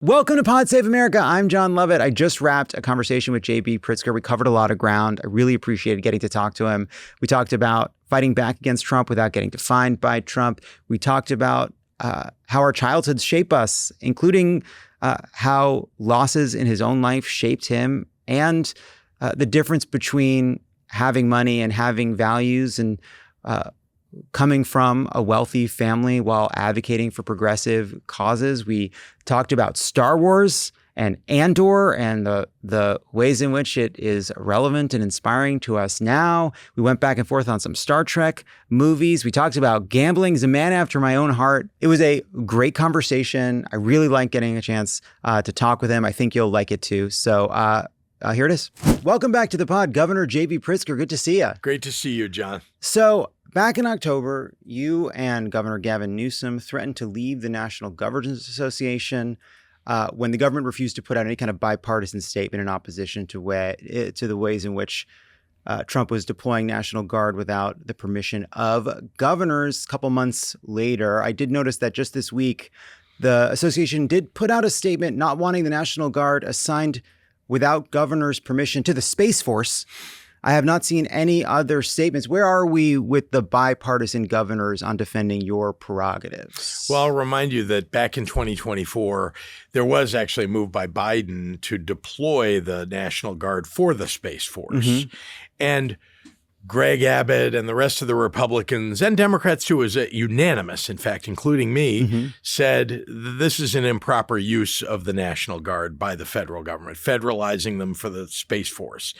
Welcome to Pod Save America. I'm John Lovett. I just wrapped a conversation with JB Pritzker. We covered a lot of ground. I really appreciated getting to talk to him. We talked about fighting back against Trump without getting defined by Trump. We talked about how our childhoods shape us, including how losses in his own life shaped him, and the difference between having money and having values, and coming from a wealthy family while advocating for progressive causes. We talked about Star Wars and Andor and the ways in which it is relevant and inspiring to us now. We went back and forth on some Star Trek movies. We talked about gambling. He's a man after my own heart. It was a great conversation. I really liked getting a chance to talk with him. I think you'll like it too. So here it is. Welcome back to the pod, Governor JB Pritzker. Good to see you. Great to see you, John. So back in October, you and Governor Gavin Newsom threatened to leave the National Governors Association when the government refused to put out any kind of bipartisan statement in opposition to the ways in which Trump was deploying National Guard without the permission of governors. A couple months later, I did notice that just this week, the association did put out a statement not wanting the National Guard assigned without governor's permission to the Space Force. I have not seen any other statements. Where are we with the bipartisan governors on defending your prerogatives? Well, I'll remind you that back in 2024, there was actually a move by Biden to deploy the National Guard for the Space Force. Mm-hmm. And Greg Abbott and the rest of the Republicans and Democrats, too, was unanimous, in fact, including me, mm-hmm. said this is an improper use of the National Guard by the federal government, federalizing them for the Space Force.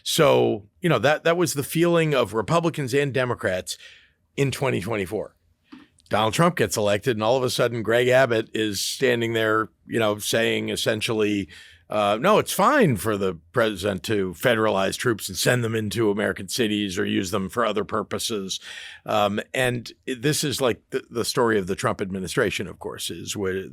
So, you know, that was the feeling of Republicans and Democrats in 2024. Donald Trump gets elected, and all of a sudden Greg Abbott is standing there, you know, saying essentially, no, it's fine for the president to federalize troops and send them into American cities or use them for other purposes. And this is like the story of the Trump administration, of course, is where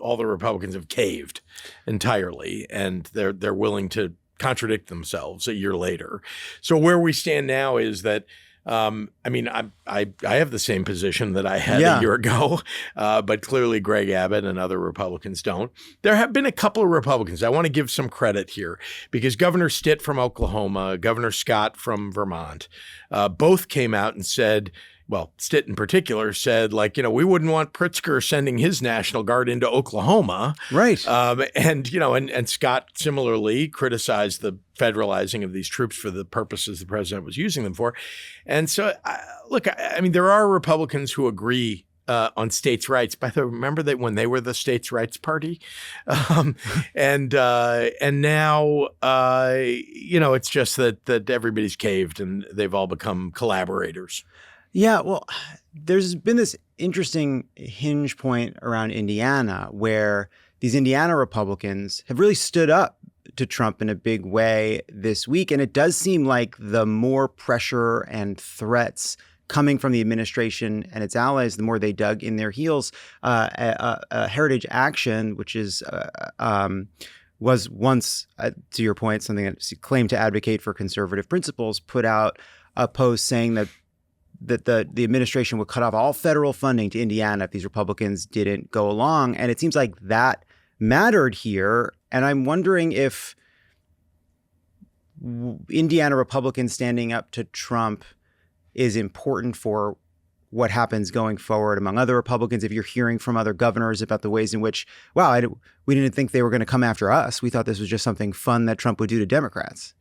all the Republicans have caved entirely, and they're willing to contradict themselves a year later. So where we stand now is that I mean, I have the same position that I had a year ago, but clearly Greg Abbott and other Republicans don't. There have been a couple of Republicans. I want to give some credit here because Governor Stitt from Oklahoma, Governor Scott from Vermont, both came out and said, well, Stitt in particular said, like, you know, we wouldn't want Pritzker sending his National Guard into Oklahoma. Right. And, you know, and Scott similarly criticized the federalizing of these troops for the purposes the president was using them for. And so, look, I mean, there are Republicans who agree on states' rights. By the way, remember that when they were the states' rights party? And now, you know, it's just that everybody's caved and they've all become collaborators. Yeah, well, there's been this interesting hinge point around Indiana where these Indiana Republicans have really stood up to Trump in a big way this week. And it does seem like the more pressure and threats coming from the administration and its allies, the more they dug in their heels. Heritage Action, which is was once, to your point, something that claimed to advocate for conservative principles, put out a post saying that the administration would cut off all federal funding to Indiana if these Republicans didn't go along. And it seems like that mattered here. And I'm wondering if Indiana Republicans standing up to Trump is important for what happens going forward among other Republicans. If you're hearing from other governors about the ways in which, wow, we didn't think they were going to come after us. We thought this was just something fun that Trump would do to Democrats.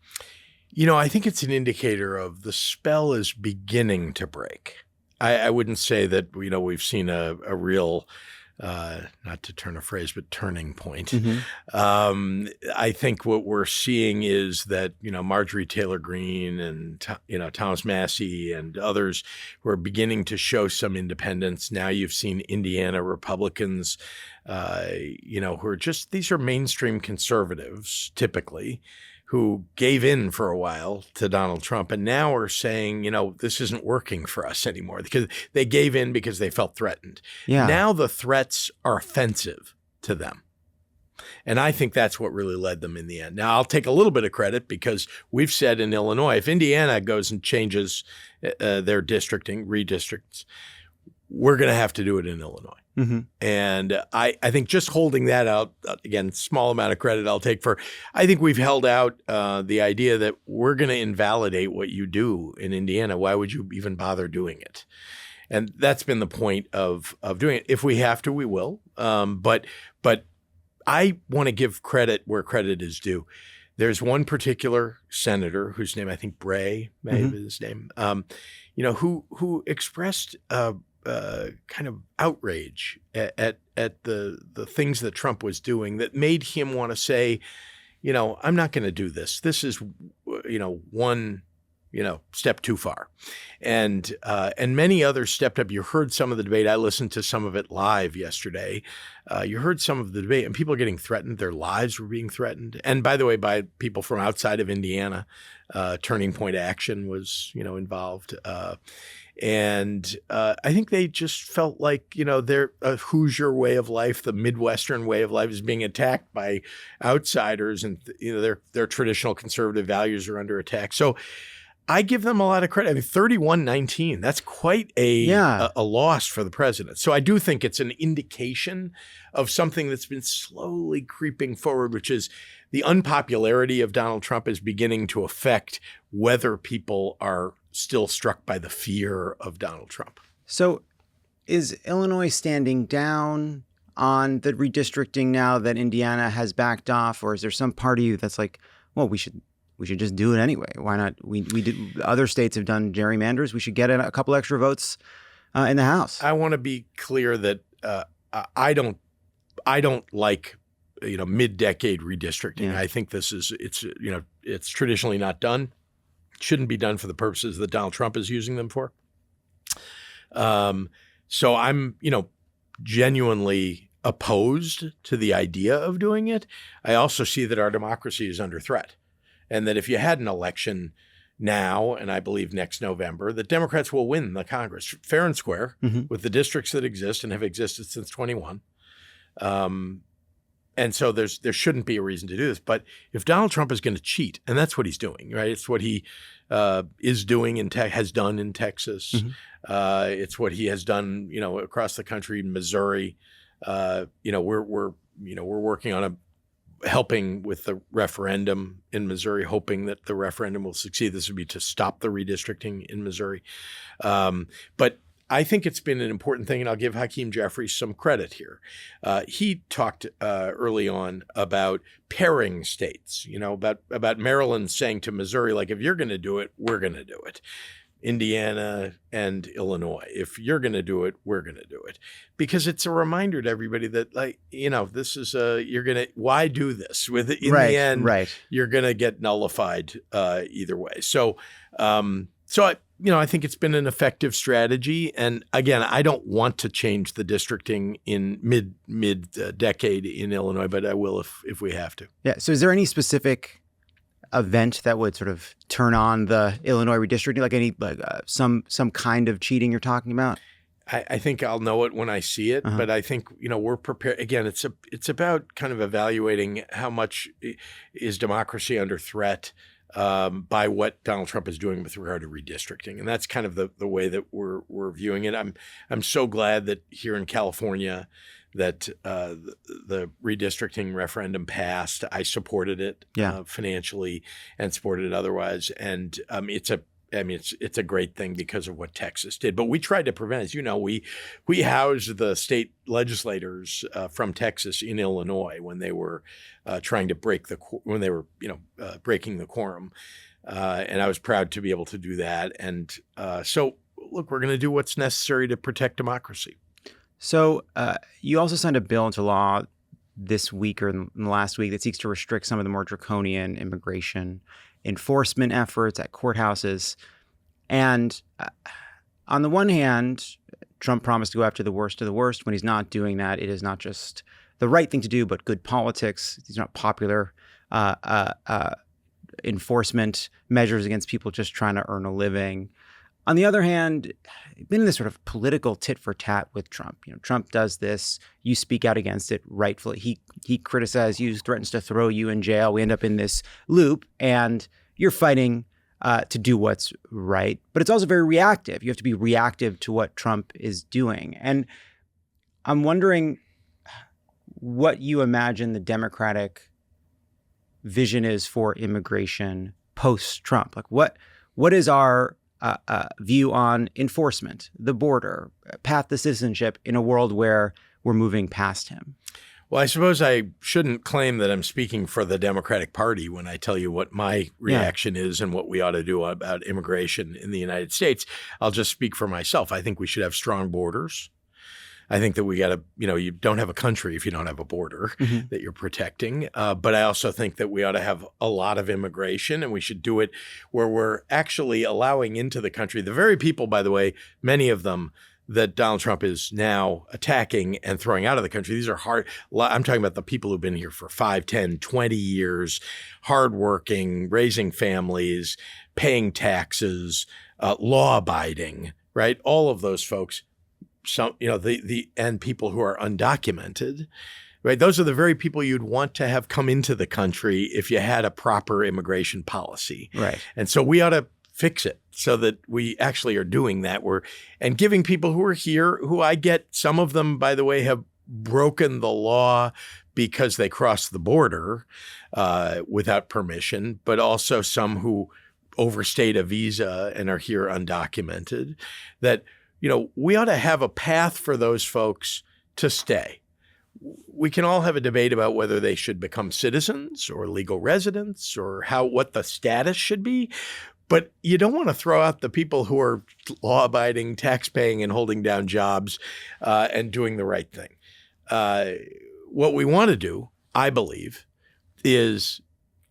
You know, I think it's an indicator of the spell is beginning to break. I wouldn't say that, you know, we've seen a real, not to turn a phrase, but turning point. Mm-hmm. I think what we're seeing is that, you know, Marjorie Taylor Greene and, you know, Thomas Massie and others who are beginning to show some independence. Now you've seen Indiana Republicans, you know, who are just, these are mainstream conservatives typically, who gave in for a while to Donald Trump and now are saying, you know, this isn't working for us anymore because they gave in because they felt threatened. Yeah. Now the threats are offensive to them. And I think that's what really led them in the end. Now, I'll take a little bit of credit because we've said in Illinois, if Indiana goes and changes their districting, redistricts, we're going to have to do it in Illinois. Mm-hmm. And I think just holding that out, again, small amount of credit I'll take for, I think we've held out the idea that we're going to invalidate what you do in Indiana. Why would you even bother doing it? And that's been the point of doing it. If we have to, we will. But I want to give credit where credit is due. There's one particular senator whose name I think Bray may have been his name, who expressed kind of outrage at the things that Trump was doing that made him want to say, I'm not going to do this. This is, one step too far. And many others stepped up. You heard some of the debate. I listened to some of it live yesterday. You heard some of the debate, and people are getting threatened. Their lives were being threatened. And by the way, by people from outside of Indiana. Turning Point Action was, involved. And I think they just felt like, their Hoosier way of life, the Midwestern way of life is being attacked by outsiders, and their traditional conservative values are under attack. So I give them a lot of credit. I mean, 31-19, that's quite a loss for the president. So I do think it's an indication of something that's been slowly creeping forward, which is the unpopularity of Donald Trump is beginning to affect whether people are still struck by the fear of Donald Trump. So is Illinois standing down on the redistricting now that Indiana has backed off? Or is there some part of you that's like, well, we should just do it anyway? Why not? We did. Other states have done gerrymanders. We should get a couple extra votes in the House. I want to be clear that I don't like mid-decade redistricting. Yeah. I think it's traditionally not done. It shouldn't be done for the purposes that Donald Trump is using them for. So I'm genuinely opposed to the idea of doing it. I also see that our democracy is under threat. And that if you had an election now, and I believe next November, the Democrats will win the Congress fair and square with the districts that exist and have existed since 21. And so there shouldn't be a reason to do this. But if Donald Trump is going to cheat, and that's what he's doing, right? It's what he is doing has done in Texas. It's what he has done, across the country in Missouri. We're working on helping with the referendum in Missouri, hoping that the referendum will succeed. This would be to stop the redistricting in Missouri. But I think it's been an important thing, and I'll give Hakeem Jeffries some credit here. He talked early on about pairing states, about Maryland saying to Missouri, like, if you're going to do it, we're going to do it. Indiana and Illinois, if you're going to do it, we're going to do it. Because it's a reminder to everybody that, this is why do this? The end, you're going to get nullified either way. So I think it's been an effective strategy. And again, I don't want to change the districting in mid-decade in Illinois, but I will if we have to. Yeah. So is there any specific event that would sort of turn on the Illinois redistricting, some kind of cheating you're talking about? I think I'll know it when I see it, but I think, we're prepared. Again, it's about kind of evaluating how much is democracy under threat by what Donald Trump is doing with regard to redistricting. And that's kind of the way that we're viewing it. I'm so glad that here in California that the redistricting referendum passed. I supported it financially and supported it otherwise. And it's a great thing because of what Texas did. But we tried to prevent, as you know, we housed the state legislators from Texas in Illinois when they were trying to breaking the quorum. And I was proud to be able to do that. And so, look, we're going to do what's necessary to protect democracy. So you also signed a bill into law this week or in the last week that seeks to restrict some of the more draconian immigration enforcement efforts at courthouses. And on the one hand, Trump promised to go after the worst of the worst. When he's not doing that, it is not just the right thing to do, but good politics. These are not popular enforcement measures against people just trying to earn a living. On the other hand, been in this sort of political tit for tat with Trump. Trump does this. You speak out against it rightfully. He criticizes you, threatens to throw you in jail. We end up in this loop, and you're fighting to do what's right. But it's also very reactive. You have to be reactive to what Trump is doing. And I'm wondering what you imagine the Democratic vision is for immigration post-Trump. Like what is our view on enforcement, the border, path to citizenship in a world where we're moving past him? Well, I suppose I shouldn't claim that I'm speaking for the Democratic Party when I tell you what my reaction is and what we ought to do about immigration in the United States. I'll just speak for myself. I think we should have strong borders. I think that we got to, you don't have a country if you don't have a border that you're protecting. But I also think that we ought to have a lot of immigration, and we should do it where we're actually allowing into the country the very people, by the way, many of them that Donald Trump is now attacking and throwing out of the country. These are hard. I'm talking about the people who've been here for 5, 10, 20 years, hardworking, raising families, paying taxes, law-abiding, right? All of those folks, some, and people who are undocumented, right? Those are the very people you'd want to have come into the country if you had a proper immigration policy. Right. And so we ought to fix it so that we actually are doing that. And giving people who are here, who I get, some of them, by the way, have broken the law because they crossed the border without permission, but also some who overstayed a visa and are here undocumented, that, we ought to have a path for those folks to stay. We can all have a debate about whether they should become citizens or legal residents or what the status should be. But you don't want to throw out the people who are law-abiding, tax-paying, and holding down jobs and doing the right thing. What we want to do, I believe, is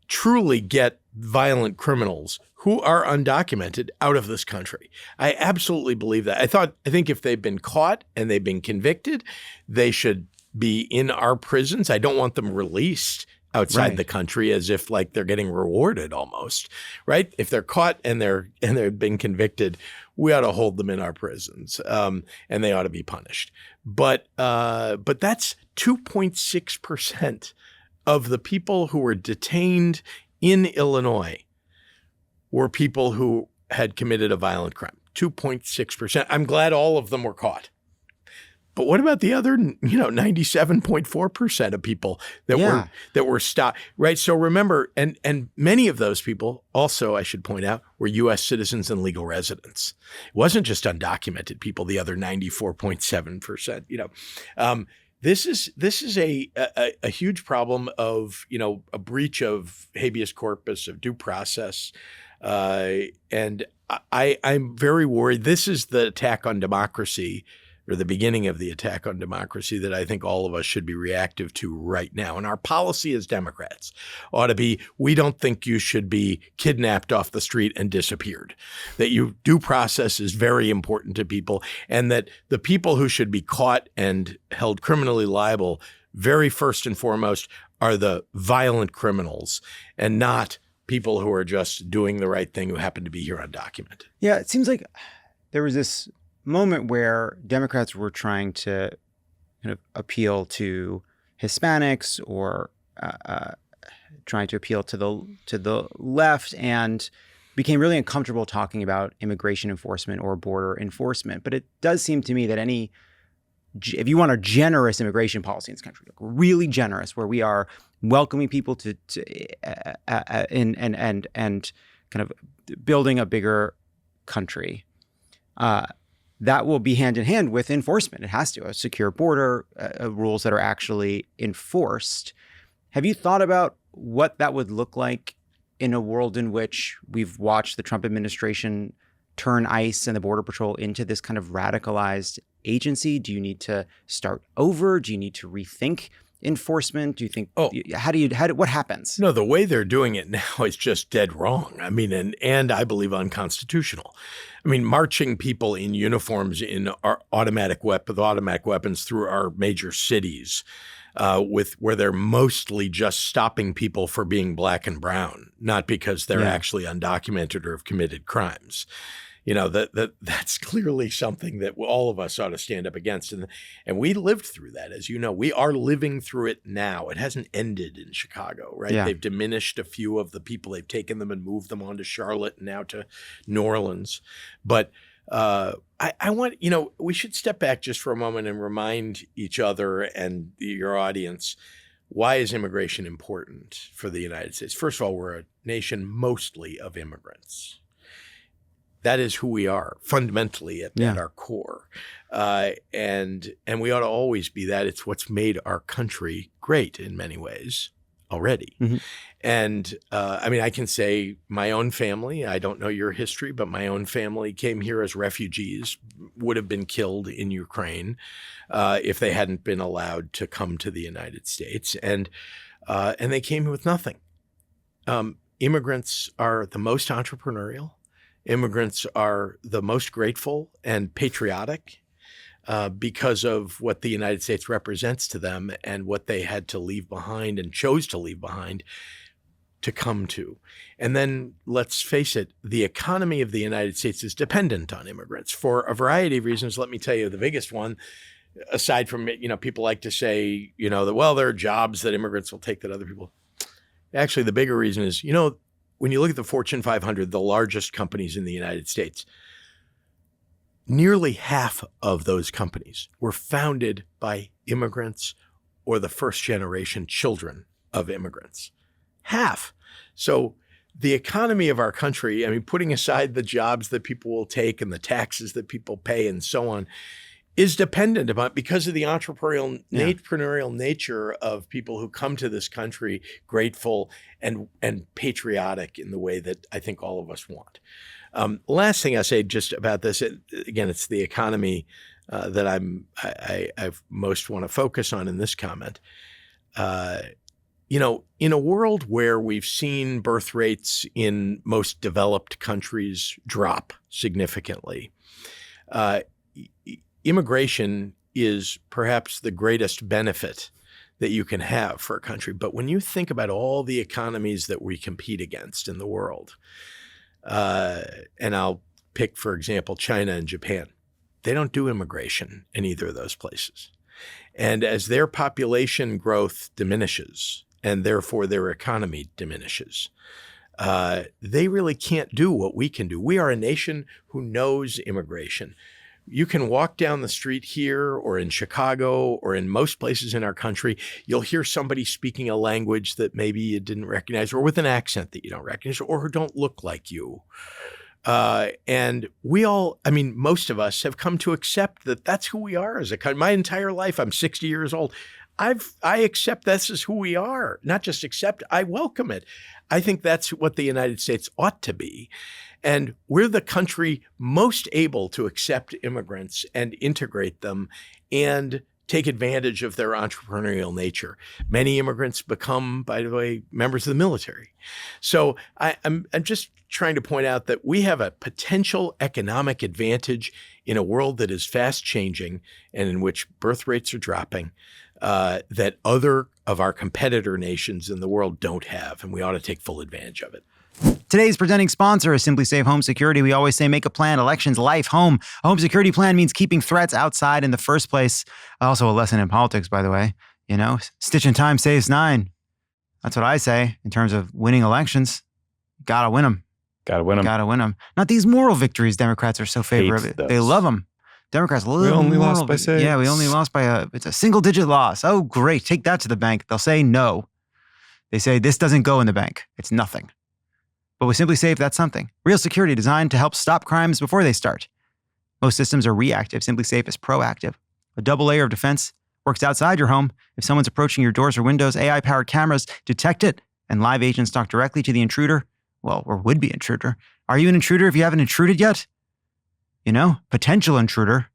truly get violent criminals who are undocumented out of this country. I absolutely believe that. I think if they've been caught and they've been convicted, they should be in our prisons. I don't want them released outside the country as if like they're getting rewarded almost, right? If they're caught and they've been convicted, we ought to hold them in our prisons, and they ought to be punished. But that's 2.6% of the people who were detained in Illinois were people who had committed a violent crime. 2.6%. I'm glad all of them were caught. But what about the other, 97.4% of people that were stopped, right? So remember, and many of those people also, I should point out, were U.S. citizens and legal residents. It wasn't just undocumented people, the other 94.7%, This is a huge problem of, a breach of habeas corpus, of due process. And I'm very worried. This is the attack on democracy, or the beginning of the attack on democracy, that I think all of us should be reactive to right now. And our policy as Democrats ought to be, we don't think you should be kidnapped off the street and disappeared, that due process is very important to people, and that the people who should be caught and held criminally liable, very first and foremost, are the violent criminals and not people who are just doing the right thing who happen to be here undocumented. Yeah, it seems like there was this moment where Democrats were trying to kind of appeal to Hispanics or trying to appeal to the left, and became really uncomfortable talking about immigration enforcement or border enforcement. But it does seem to me that if you want a generous immigration policy in this country, like really generous, where we are welcoming people and kind of building a bigger country, that will be hand in hand with enforcement. It has to, a secure border, rules that are actually enforced. Have you thought about what that would look like in a world in which we've watched the Trump administration turn ICE and the Border Patrol into this kind of radicalized agency? Do you need to start over? Do you need to rethink enforcement? Do you think, what happens? No, the way they're doing it now is just dead wrong. I mean, and I believe unconstitutional. I mean, marching people in uniforms in our automatic weapons through our major cities, where they're mostly just stopping people for being black and brown, not because they're actually undocumented or have committed crimes. That's clearly something that all of us ought to stand up against. And we lived through that, as you know. We are living through it now. It hasn't ended in Chicago, right? Yeah. They've diminished a few of the people. They've taken them and moved them on to Charlotte and now to New Orleans. But I want, we should step back just for a moment and remind each other and your audience, why is immigration important for the United States? First of all, we're a nation mostly of immigrants. That is who we are fundamentally at our core. And we ought to always be that. It's what's made our country great in many ways already. Mm-hmm. And I can say my own family, I don't know your history, but my own family came here as refugees, would have been killed in Ukraine if they hadn't been allowed to come to the United States. And they came with nothing. Immigrants are the most entrepreneurial. Immigrants are the most grateful and patriotic because of what the United States represents to them and what they had to leave behind and chose to leave behind to come to. And then let's face it, the economy of the United States is dependent on immigrants for a variety of reasons. Let me tell you the biggest one, aside from, people like to say, that, well, there are jobs that immigrants will take that other people. Actually, the bigger reason is, when you look at the Fortune 500, the largest companies in the United States, nearly half of those companies were founded by immigrants or the first generation children of immigrants. Half. So the economy of our country, putting aside the jobs that people will take and the taxes that people pay and so on, is dependent upon, because of the entrepreneurial nature of people who come to this country grateful and patriotic in the way that I think all of us want. Last thing I say just about this, again, it's the economy that I most want to focus on in this comment. In a world where we've seen birth rates in most developed countries drop significantly, immigration is perhaps the greatest benefit that you can have for a country. But when you think about all the economies that we compete against in the world, and I'll pick, for example, China and Japan, they don't do immigration in either of those places. And as their population growth diminishes, and therefore their economy diminishes, they really can't do what we can do. We are a nation who knows immigration. You can walk down the street here or in Chicago or in most places in our country, you'll hear somebody speaking a language that maybe you didn't recognize, or with an accent that you don't recognize, or who don't look like you. And we all, most of us have come to accept that that's who we are as a country. My entire life, I'm 60 years old. I accept this as who we are. Not just accept, I welcome it. I think that's what the United States ought to be. And we're the country most able to accept immigrants and integrate them and take advantage of their entrepreneurial nature. Many immigrants become, by the way, members of the military. So I'm just trying to point out that we have a potential economic advantage in a world that is fast changing and in which birth rates are dropping, that other of our competitor nations in the world don't have, and we ought to take full advantage of it. Today's presenting sponsor is Simply Safe Home Security. We always say make a plan, elections, life, home. A home security plan means keeping threats outside in the first place. Also a lesson in politics, by the way. Stitch in time saves 9. That's what I say in terms of winning elections. Gotta win them. Gotta win them. Gotta win them. Not these moral victories Democrats are so favorable. They love them. Democrats love them. We only lost by 6. Yeah, we only lost by it's a single-digit loss. Oh, great. Take that to the bank. They'll say no. They say this doesn't go in the bank. It's nothing. But with Simply Safe, that's something. Real security designed to help stop crimes before they start. Most systems are reactive. Simply Safe is proactive. A double layer of defense works outside your home. If someone's approaching your doors or windows, AI-powered cameras detect it, and live agents talk directly to the intruder. Well, or would-be intruder. Are you an intruder if you haven't intruded yet? Potential intruder.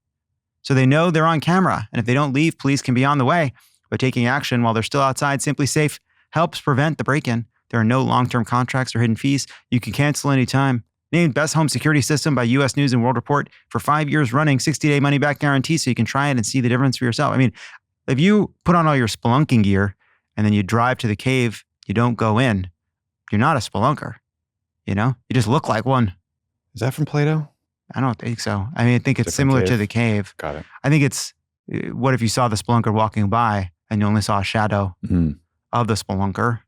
So they know they're on camera. And if they don't leave, police can be on the way. But taking action while they're still outside, Simply Safe helps prevent the break-in. There are no long-term contracts or hidden fees. You can cancel anytime. Named Best Home Security System by U.S. News & World Report for 5 years running, 60-day money-back guarantee, so you can try it and see the difference for yourself. If you put on all your spelunking gear and then you drive to the cave, you don't go in, you're not a spelunker. You just look like one. Is that from Plato? I don't think so. I think it's similar to the cave. Got it. I think it's, what if you saw the spelunker walking by and you only saw a shadow of the spelunker?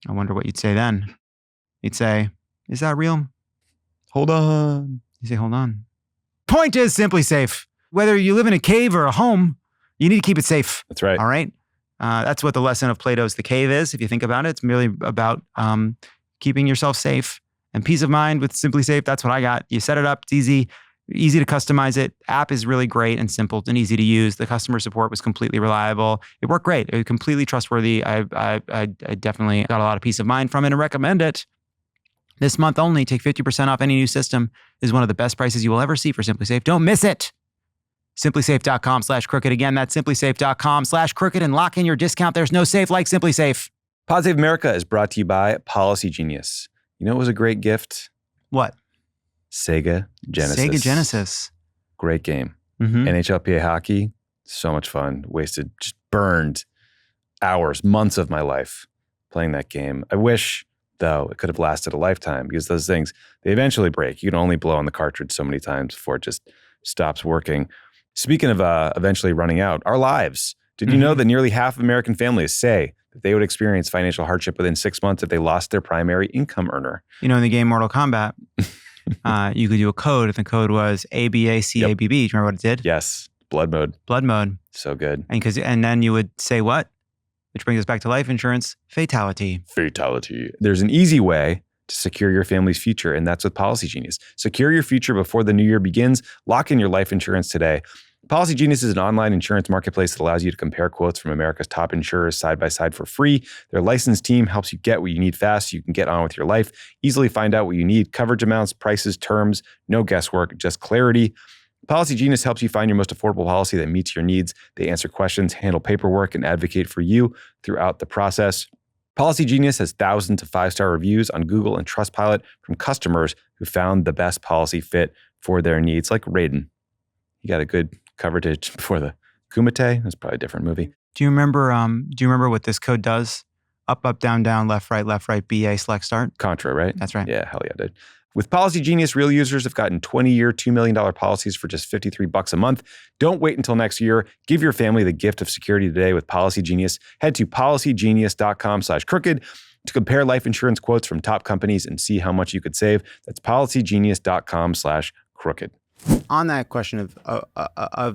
I wonder what you'd say then. You'd say, is that real? Hold on. You say, hold on. Point is Simply Safe. Whether you live in a cave or a home, you need to keep it safe. That's right. All right? That's what the lesson of Plato's The Cave is. If you think about it, it's merely about keeping yourself safe and peace of mind with Simply Safe. That's what I got. You set it up. It's easy to customize it. App is really great and simple and easy to use. The customer support was completely reliable. It worked great. It was completely trustworthy. I definitely got a lot of peace of mind from it and recommend it. This month only, take 50% off any new system. This is one of the best prices you will ever see for Simply Safe. Don't miss it. SimplySafe.com/crooked. Again, that's SimplySafe.com/crooked and lock in your discount. There's no safe like Simply Safe. Pod Save America is brought to you by Policy Genius. You know what was a great gift? What? Sega Genesis. Sega Genesis. Great game. Mm-hmm. NHLPA hockey, so much fun. Just burned hours, months of my life playing that game. I wish, though, it could have lasted a lifetime because those things, they eventually break. You can only blow on the cartridge so many times before it just stops working. Speaking of eventually running out, our lives. Did you know that nearly half of American families say that they would experience financial hardship within 6 months if they lost their primary income earner? You know, in the game Mortal Kombat, you could do a code, and the code was ABACABB. Do you remember what it did? Yes. Blood mode. Blood mode. So good. And then you would say what? Which brings us back to life insurance, fatality. Fatality. There's an easy way to secure your family's future, and that's with Policy Genius. Secure your future before the new year begins. Lock in your life insurance today. Policy Genius is an online insurance marketplace that allows you to compare quotes from America's top insurers side by side for free. Their licensed team helps you get what you need fast so you can get on with your life. Easily find out what you need, coverage amounts, prices, terms, no guesswork, just clarity. Policy Genius helps you find your most affordable policy that meets your needs. They answer questions, handle paperwork, and advocate for you throughout the process. Policy Genius has thousands of 5-star reviews on Google and Trustpilot from customers who found the best policy fit for their needs, like Raiden. He got a good coverage before the Kumite. That's probably a different movie. Do you remember what this code does? Up, down, left, right, BA, select, start? Contra, right? That's right. Yeah, hell yeah, dude. With Policy Genius, real users have gotten 20-year, $2 million policies for just $53 a month. Don't wait until next year. Give your family the gift of security today with Policy Genius. Head to policygenius.com/crooked to compare life insurance quotes from top companies and see how much you could save. That's policygenius.com/crooked. On that question of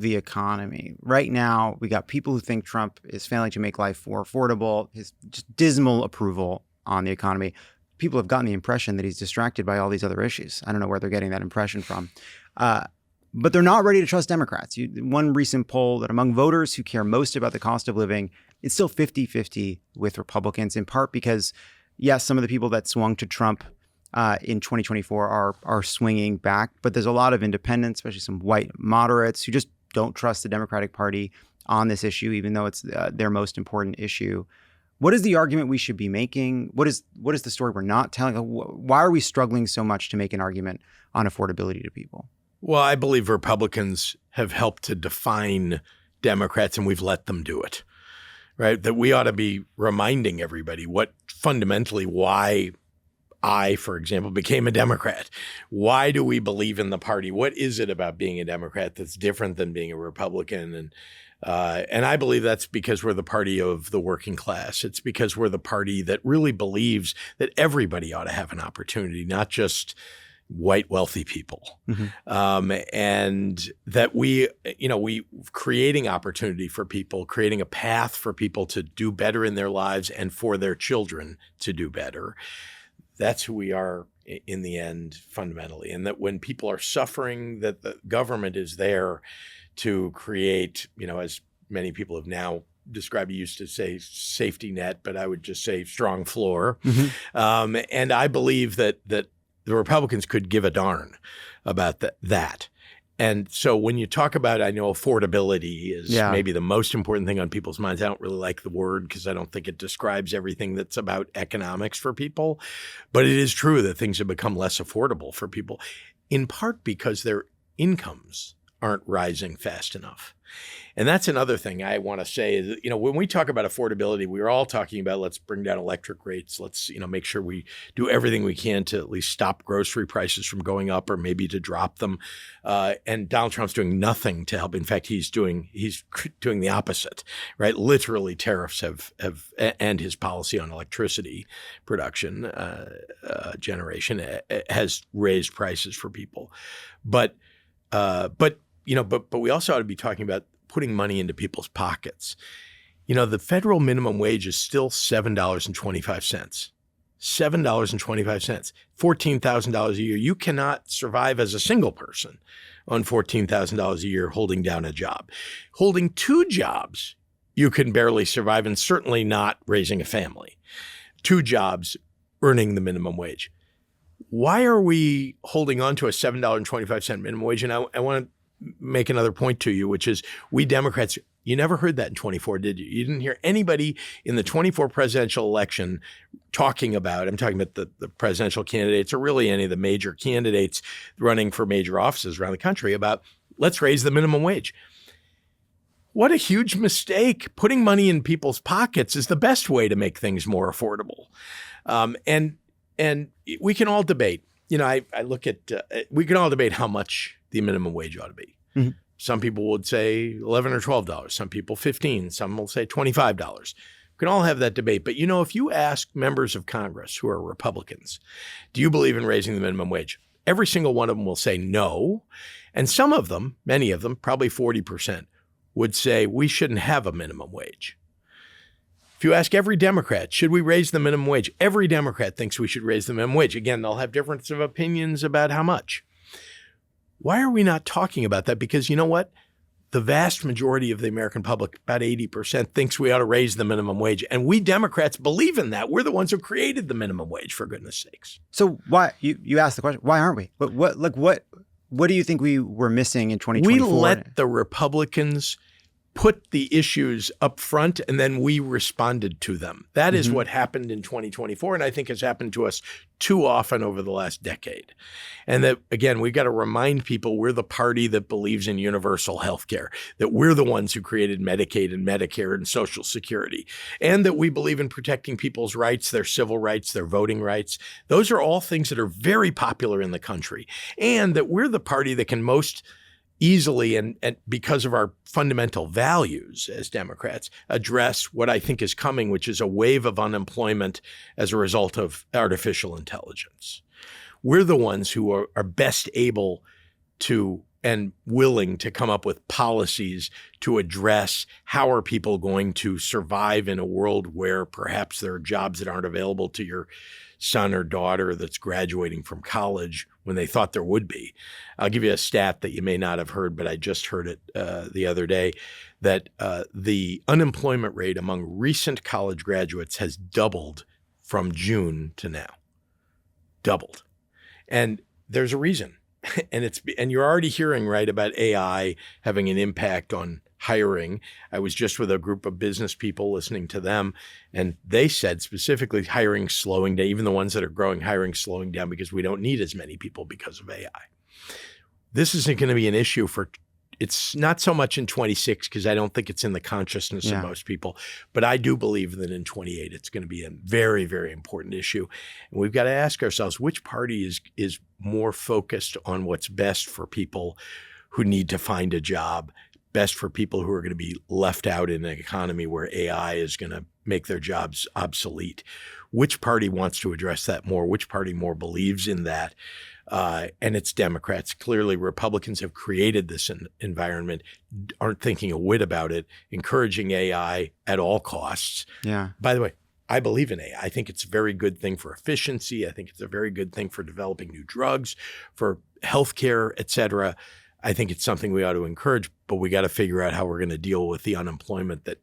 the economy, right now we got people who think Trump is failing to make life more affordable, his just dismal approval on the economy. People have gotten the impression that he's distracted by all these other issues. I don't know where they're getting that impression from. But they're not ready to trust Democrats. One recent poll that among voters who care most about the cost of living, it's still 50-50 with Republicans, in part because, yes, some of the people that swung to Trump in 2024 are swinging back, but there's a lot of independents, especially some white moderates, who just don't trust the Democratic Party on this issue, even though it's their most important issue. What is the argument we should be making? What is the story we're not telling? Why are we struggling so much to make an argument on affordability to people? Well, I believe Republicans have helped to define Democrats, and we've let them do it, right? That we ought to be reminding everybody what fundamentally why I, for example, became a Democrat. Why do we believe in the party? What is it about being a Democrat that's different than being a Republican? And I believe that's because we're the party of the working class. It's because we're the party that really believes that everybody ought to have an opportunity, not just white wealthy people. Mm-hmm. And that we creating opportunity for people, creating a path for people to do better in their lives and for their children to do better. That's who we are in the end, fundamentally. And that when people are suffering, that the government is there to create, as many people have now described, you used to say safety net, but I would just say strong floor. Mm-hmm. And I believe that the Republicans could give a darn about that. And so when you talk about, I know affordability is maybe the most important thing on people's minds. I don't really like the word because I don't think it describes everything that's about economics for people. But it is true that things have become less affordable for people, in part because their incomes aren't rising fast enough. And that's another thing I want to say is, when we talk about affordability, we're all talking about let's bring down electric rates. Let's, make sure we do everything we can to at least stop grocery prices from going up or maybe to drop them. And Donald Trump's doing nothing to help. In fact, he's doing the opposite, right? Literally tariffs have and his policy on electricity production, generation has raised prices for people. But But we also ought to be talking about putting money into people's pockets. The federal minimum wage is still $7.25. $7.25, $14,000 a year. You cannot survive as a single person on $14,000 a year holding down a job. Holding two jobs, you can barely survive, and certainly not raising a family. Two jobs, earning the minimum wage. Why are we holding on to a $7.25 minimum wage? And I want to make another point to you, which is we Democrats, you never heard that in 24, did you? You didn't hear anybody in the 24 presidential election talking about, I'm talking about the presidential candidates or really any of the major candidates running for major offices around the country about let's raise the minimum wage. What a huge mistake. Putting money in people's pockets is the best way to make things more affordable. And we can all debate, I look at, we can all debate how much the minimum wage ought to be. Mm-hmm. Some people would say $11 or $12. Some people $15. Some will say $25. We can all have that debate. But if you ask members of Congress who are Republicans, do you believe in raising the minimum wage? Every single one of them will say no. And some of them, many of them, probably 40%, would say we shouldn't have a minimum wage. If you ask every Democrat, should we raise the minimum wage? Every Democrat thinks we should raise the minimum wage. Again, they'll have difference of opinions about how much. Why are we not talking about that? Because you know what? The vast majority of the American public, about 80%, thinks we ought to raise the minimum wage. And we Democrats believe in that. We're the ones who created the minimum wage, for goodness sakes. So why, you asked the question, why aren't we? What do you think we were missing in 2024? We let the Republicans put the issues up front and then we responded to them. That is what happened in 2024. And I think has happened to us too often over the last decade. And that, again, we've got to remind people we're the party that believes in universal health care, that we're the ones who created Medicaid and Medicare and Social Security, and that we believe in protecting people's rights, their civil rights, their voting rights. Those are all things that are very popular in the country. And that we're the party that can most easily and because of our fundamental values as Democrats, address what I think is coming, which is a wave of unemployment as a result of artificial intelligence. We're the ones who are best able to and willing to come up with policies to address how are people going to survive in a world where perhaps there are jobs that aren't available to your son or daughter that's graduating from college when they thought there would be. I'll give you a stat that you may not have heard, but I just heard it the other day, that the unemployment rate among recent college graduates has doubled from June to now. Doubled. And there's a reason. And you're already hearing, right, about AI having an impact on hiring. I was just with a group of business people listening to them, and they said specifically hiring slowing down, even the ones that are growing, hiring slowing down because we don't need as many people because of AI. This isn't going to be an issue it's not so much in 26 because I don't think it's in the consciousness of most people, but I do believe that in 28 it's going to be a very, very important issue. And we've got to ask ourselves, which party is more focused on what's best for people who need to find a job, best for people who are going to be left out in an economy where AI is going to make their jobs obsolete. Which party wants to address that more? Which party more believes in that? And it's Democrats. Clearly, Republicans have created this environment, aren't thinking a whit about it, encouraging AI at all costs. Yeah. By the way, I believe in AI. I think it's a very good thing for efficiency. I think it's a very good thing for developing new drugs, for healthcare, et cetera. I think it's something we ought to encourage, but we got to figure out how we're going to deal with the unemployment that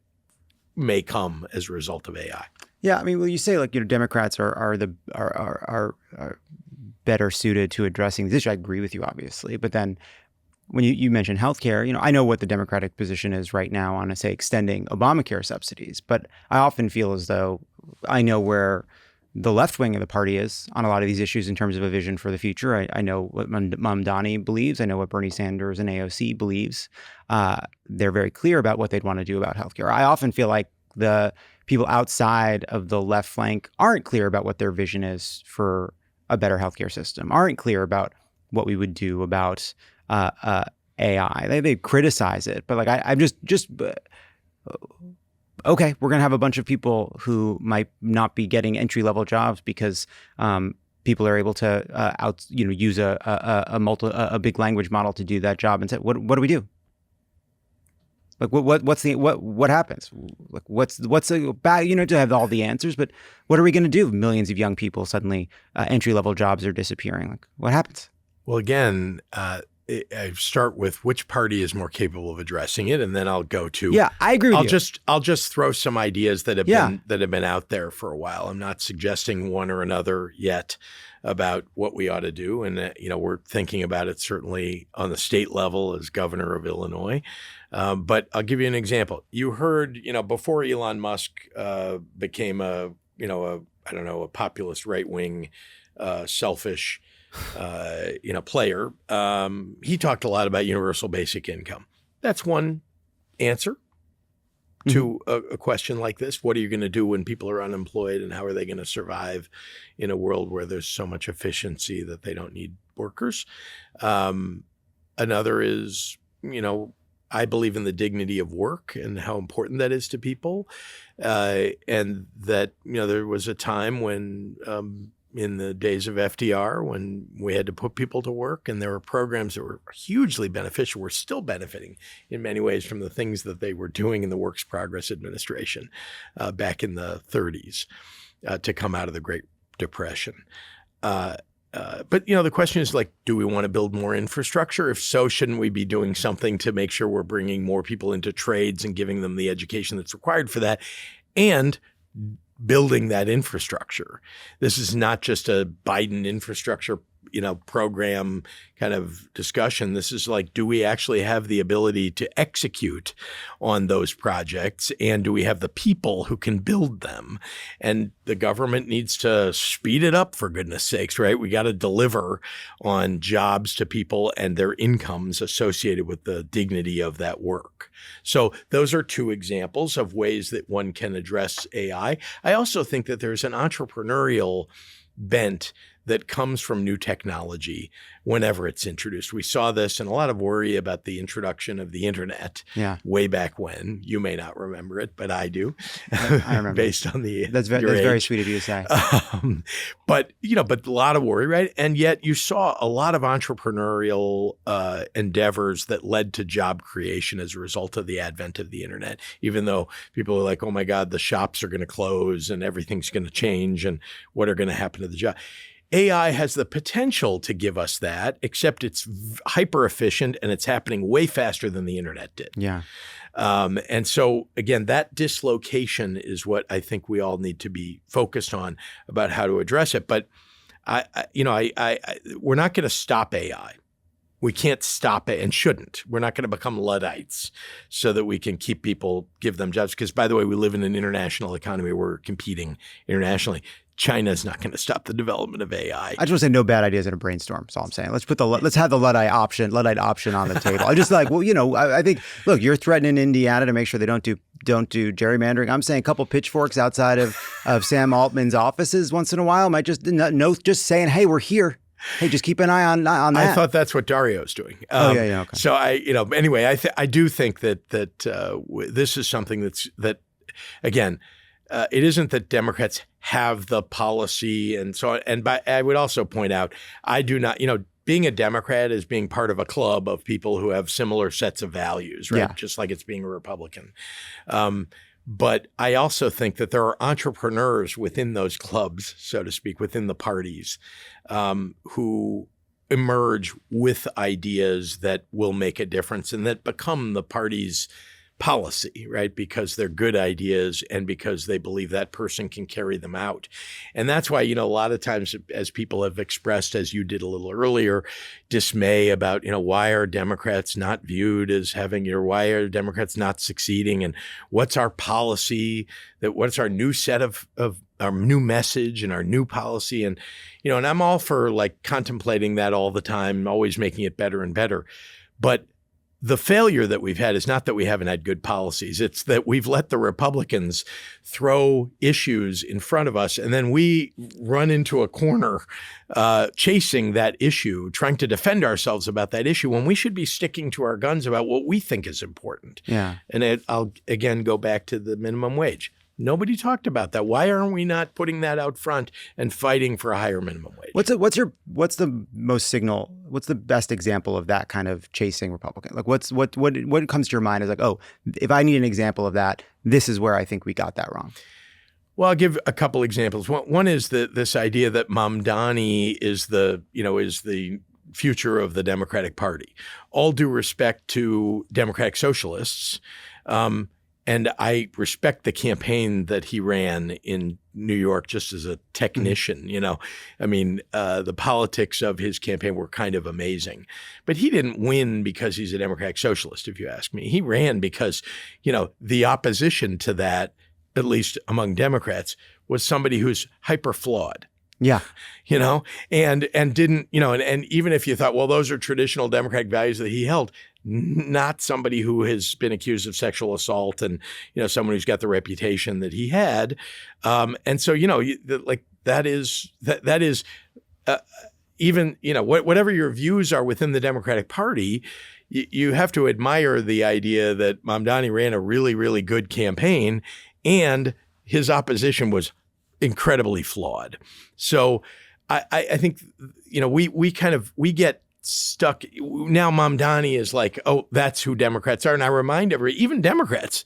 may come as a result of AI. Yeah, I mean, well, you say Democrats are better suited to addressing this issue. I agree with you, obviously, but then when you mentioned healthcare, I know what the Democratic position is right now on, say, extending Obamacare subsidies, but I often feel as though I know where the left wing of the party is on a lot of these issues in terms of a vision for the future. I know what Mamdani believes. I know what Bernie Sanders and AOC believes. They're very clear about what they'd want to do about healthcare. I often feel like the people outside of the left flank aren't clear about what their vision is for a better healthcare system, aren't clear about what we would do about AI. They criticize it, but I'm just okay, we're going to have a bunch of people who might not be getting entry-level jobs because people are able to use a big language model to do that job, and say, what do we do? Like what happens? Like what's the bad? To have all the answers, but what are we going to do? Millions of young people suddenly entry level jobs are disappearing. Like what happens? Well, again, I start with which party is more capable of addressing it, and then I'll go to. Yeah, I agree with you. I'll just throw some ideas that have been out there for a while. I'm not suggesting one or another yet about what we ought to do, and we're thinking about it certainly on the state level as governor of Illinois. But I'll give you an example. You heard, before Elon Musk became a populist right-wing, selfish, player, he talked a lot about universal basic income. That's one answer to a question like this. What are you going to do when people are unemployed, and how are they going to survive in a world where there's so much efficiency that they don't need workers? Another is, I believe in the dignity of work and how important that is to people. And that, there was a time when, in the days of FDR, when we had to put people to work, and there were programs that were hugely beneficial. We're still benefiting in many ways from the things that they were doing in the Works Progress Administration back in the 30s to come out of the Great Depression. But the question is, do we want to build more infrastructure? If so, shouldn't we be doing something to make sure we're bringing more people into trades and giving them the education that's required for that, and building that infrastructure? This is not just a Biden infrastructure, program kind of discussion. This is do we actually have the ability to execute on those projects? And do we have the people who can build them? And the government needs to speed it up, for goodness sakes, right? We got to deliver on jobs to people and their incomes associated with the dignity of that work. So those are two examples of ways that one can address AI. I also think that there's an entrepreneurial bent that comes from new technology whenever it's introduced. We saw this, and a lot of worry about the introduction of the internet way back when. You may not remember it, but I do. I remember. Based on that's very sweet of you to say. But a lot of worry, right? And yet you saw a lot of entrepreneurial endeavors that led to job creation as a result of the advent of the internet, even though people are like, oh my God, the shops are going to close and everything's going to change, and what are going to happen to the job? AI has the potential to give us that, except it's hyper efficient and it's happening way faster than the internet did. Yeah. And so, again, that dislocation is what I think we all need to be focused on about how to address it. But we're not going to stop AI. We can't stop it and shouldn't. We're not going to become Luddites so that we can keep people, give them jobs. Because, by the way, we live in an international economy. We're competing internationally. China's not going to stop the development of AI. I just want to say no bad ideas in a brainstorm. That's all I'm saying. Let's have the Luddite option on the table. I just I think, look, you're threatening Indiana to make sure they don't do gerrymandering. I'm saying a couple pitchforks outside of Sam Altman's offices once in a while might just saying, hey, we're here. Hey, just keep an eye on that. I thought that's what Dario's doing. Okay. So anyway, I do think that this is something that again, it isn't that Democrats have the policy and so on. And I would also point out, I do not, being a Democrat is being part of a club of people who have similar sets of values, right? Yeah. Just like it's being a Republican. But I also think that there are entrepreneurs within those clubs, so to speak, within the parties, who emerge with ideas that will make a difference and that become the party's policy, right? Because they're good ideas and because they believe that person can carry them out. And that's why, a lot of times, as people have expressed, as you did a little earlier, dismay about, why are Democrats not viewed as having, why are Democrats not succeeding? And what's our policy? What's our new set of our new message and our new policy? And, and I'm all for contemplating that all the time, always making it better and better. But the failure that we've had is not that we haven't had good policies. It's that we've let the Republicans throw issues in front of us, and then we run into a corner chasing that issue, trying to defend ourselves about that issue when we should be sticking to our guns about what we think is important. Yeah. And I'll, again, go back to the minimum wage. Nobody talked about that. Why aren't we not putting that out front and fighting for a higher minimum wage? What's the best example of that kind of chasing Republican? Like what comes to your mind as like, oh, if I need an example of that, this is where I think we got that wrong. Well, I'll give a couple examples. One is this idea that Mamdani is the future of the Democratic Party. All due respect to Democratic socialists, and I respect the campaign that he ran in New York just as a technician, the politics of his campaign were kind of amazing. But he didn't win because he's a Democratic socialist, if you ask me. He ran because, the opposition to that, at least among Democrats, was somebody who's hyper flawed. Yeah. And didn't, and even if you thought, well, those are traditional Democratic values that he held, not somebody who has been accused of sexual assault and, someone who's got the reputation that he had. And so, that is even, whatever your views are within the Democratic Party, you have to admire the idea that Mamdani ran a really, really good campaign and his opposition was incredibly flawed. So I think, we get stuck. Now Mamdani is like, oh, that's who Democrats are. And I remind even Democrats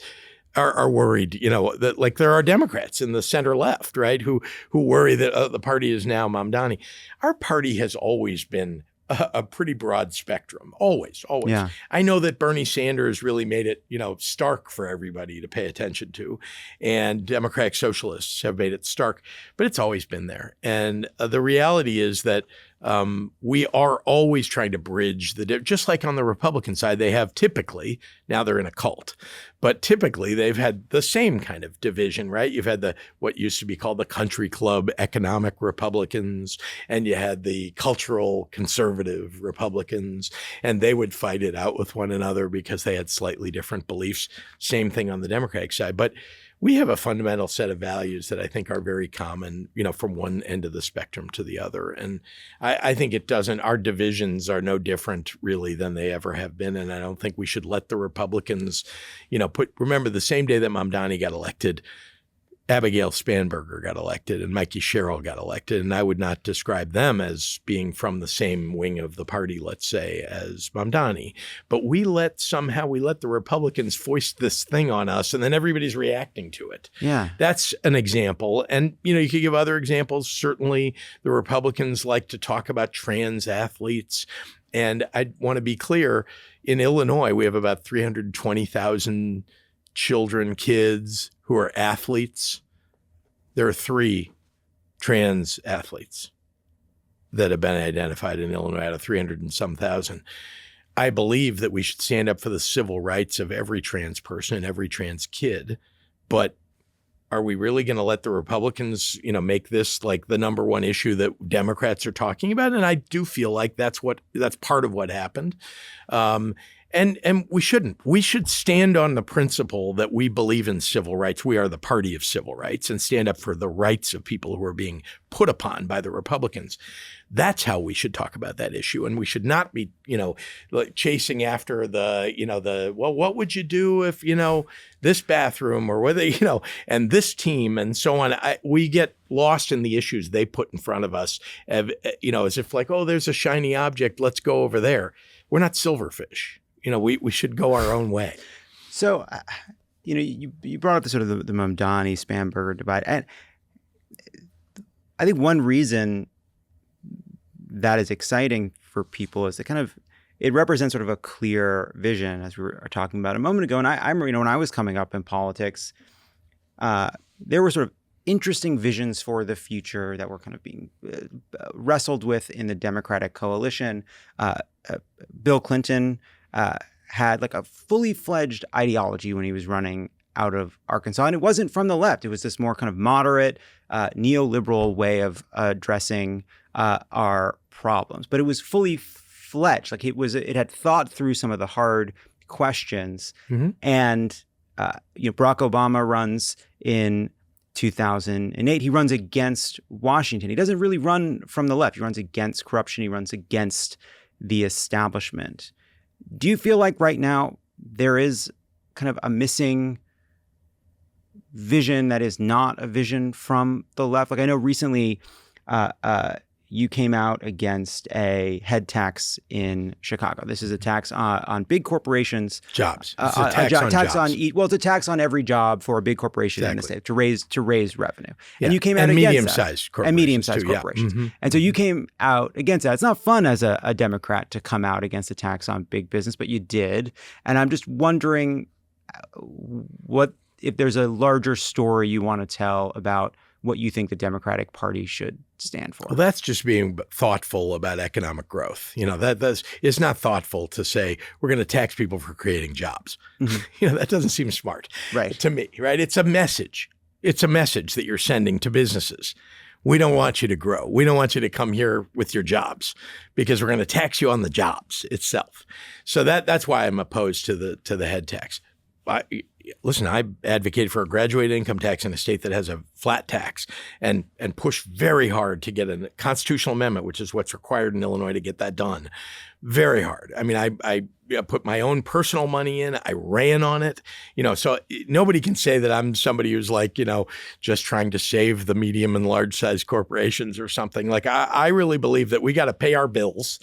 are worried, that like there are Democrats in the center left, right, who worry that the party is now Mamdani. Our party has always been a pretty broad spectrum, always. Yeah. I know that Bernie Sanders really made it, stark for everybody to pay attention to, and Democratic socialists have made it stark, but it's always been there. And the reality is that we are always trying to bridge just like on the Republican side, they have typically, now they're in a cult, but typically they've had the same kind of division, right? You've had what used to be called the country club economic Republicans, and you had the cultural conservative Republicans, and they would fight it out with one another because they had slightly different beliefs. Same thing on the Democratic side. But we have a fundamental set of values that I think are very common, from one end of the spectrum to the other. And I think our divisions are no different really than they ever have been. And I don't think we should let the Republicans, remember the same day that Mamdani got elected, Abigail Spanberger got elected and Mikey Sherrill got elected. And I would not describe them as being from the same wing of the party, let's say, as Mamdani. But we let the Republicans foist this thing on us, and then everybody's reacting to it. Yeah. That's an example. And, you could give other examples. Certainly the Republicans like to talk about trans athletes. And I want to be clear, in Illinois, we have about 320,000 kids who are athletes. There are 3 trans athletes that have been identified in Illinois out of 300 and some thousand. I believe that we should stand up for the civil rights of every trans person and every trans kid. But are we really going to let the Republicans, make this like the number one issue that Democrats are talking about? And I do feel like that's part of what happened. And we shouldn't. We should stand on the principle that we believe in civil rights. We are the party of civil rights, and stand up for the rights of people who are being put upon by the Republicans. That's how we should talk about that issue. And we should not be, like chasing after what would you do if, this bathroom or whether, and this team and so on. We get lost in the issues they put in front of us, as if like, oh, there's a shiny object, let's go over there. We're not silverfish. We should go our own way. So, you brought up the sort of the Mamdani Spanberger divide, and I think one reason that is exciting for people is it represents sort of a clear vision, as we were talking about a moment ago. And I remember, when I was coming up in politics, there were sort of interesting visions for the future that were kind of being wrestled with in the Democratic coalition. Bill Clinton had like a fully fledged ideology when he was running out of Arkansas. And it wasn't from the left. It was this more kind of moderate, neoliberal way of addressing our problems. But it was fully fledged. Like it had thought through some of the hard questions. Mm-hmm. And Barack Obama runs in 2008. He runs against Washington. He doesn't really run from the left. He runs against corruption. He runs against the establishment. Do you feel like right now there is kind of a missing vision that is not a vision from the left? Like I know recently you came out against a head tax in Chicago. This is a tax on big corporations. Jobs. It's a tax on jobs. It's a tax on every job for a big corporation in the state to raise revenue. Yeah. And you came out against medium-sized corporations. And medium-sized corporations. Yeah. And so you came out against that. It's not fun as a Democrat to come out against a tax on big business, but you did. And I'm just wondering what if there's a larger story you want to tell about what you think the Democratic Party should stand for. Well, that's just being thoughtful about economic growth. You know, it's not thoughtful to say we're going to tax people for creating jobs. Mm-hmm. You know, that doesn't seem smart to me, right? It's a message. It's a message that you're sending to businesses. We don't want you to grow. We don't want you to come here with your jobs because we're going to tax you on the jobs itself. So that's why I'm opposed to the head tax. Listen, I advocated for a graduated income tax in a state that has a flat tax and pushed very hard to get a constitutional amendment, which is what's required in Illinois to get that done. Very hard. I mean, I put my own personal money in. I ran on it. You know, so nobody can say that I'm somebody who's like, you know, just trying to save the medium and large size corporations or something. Like I really believe that we got to pay our bills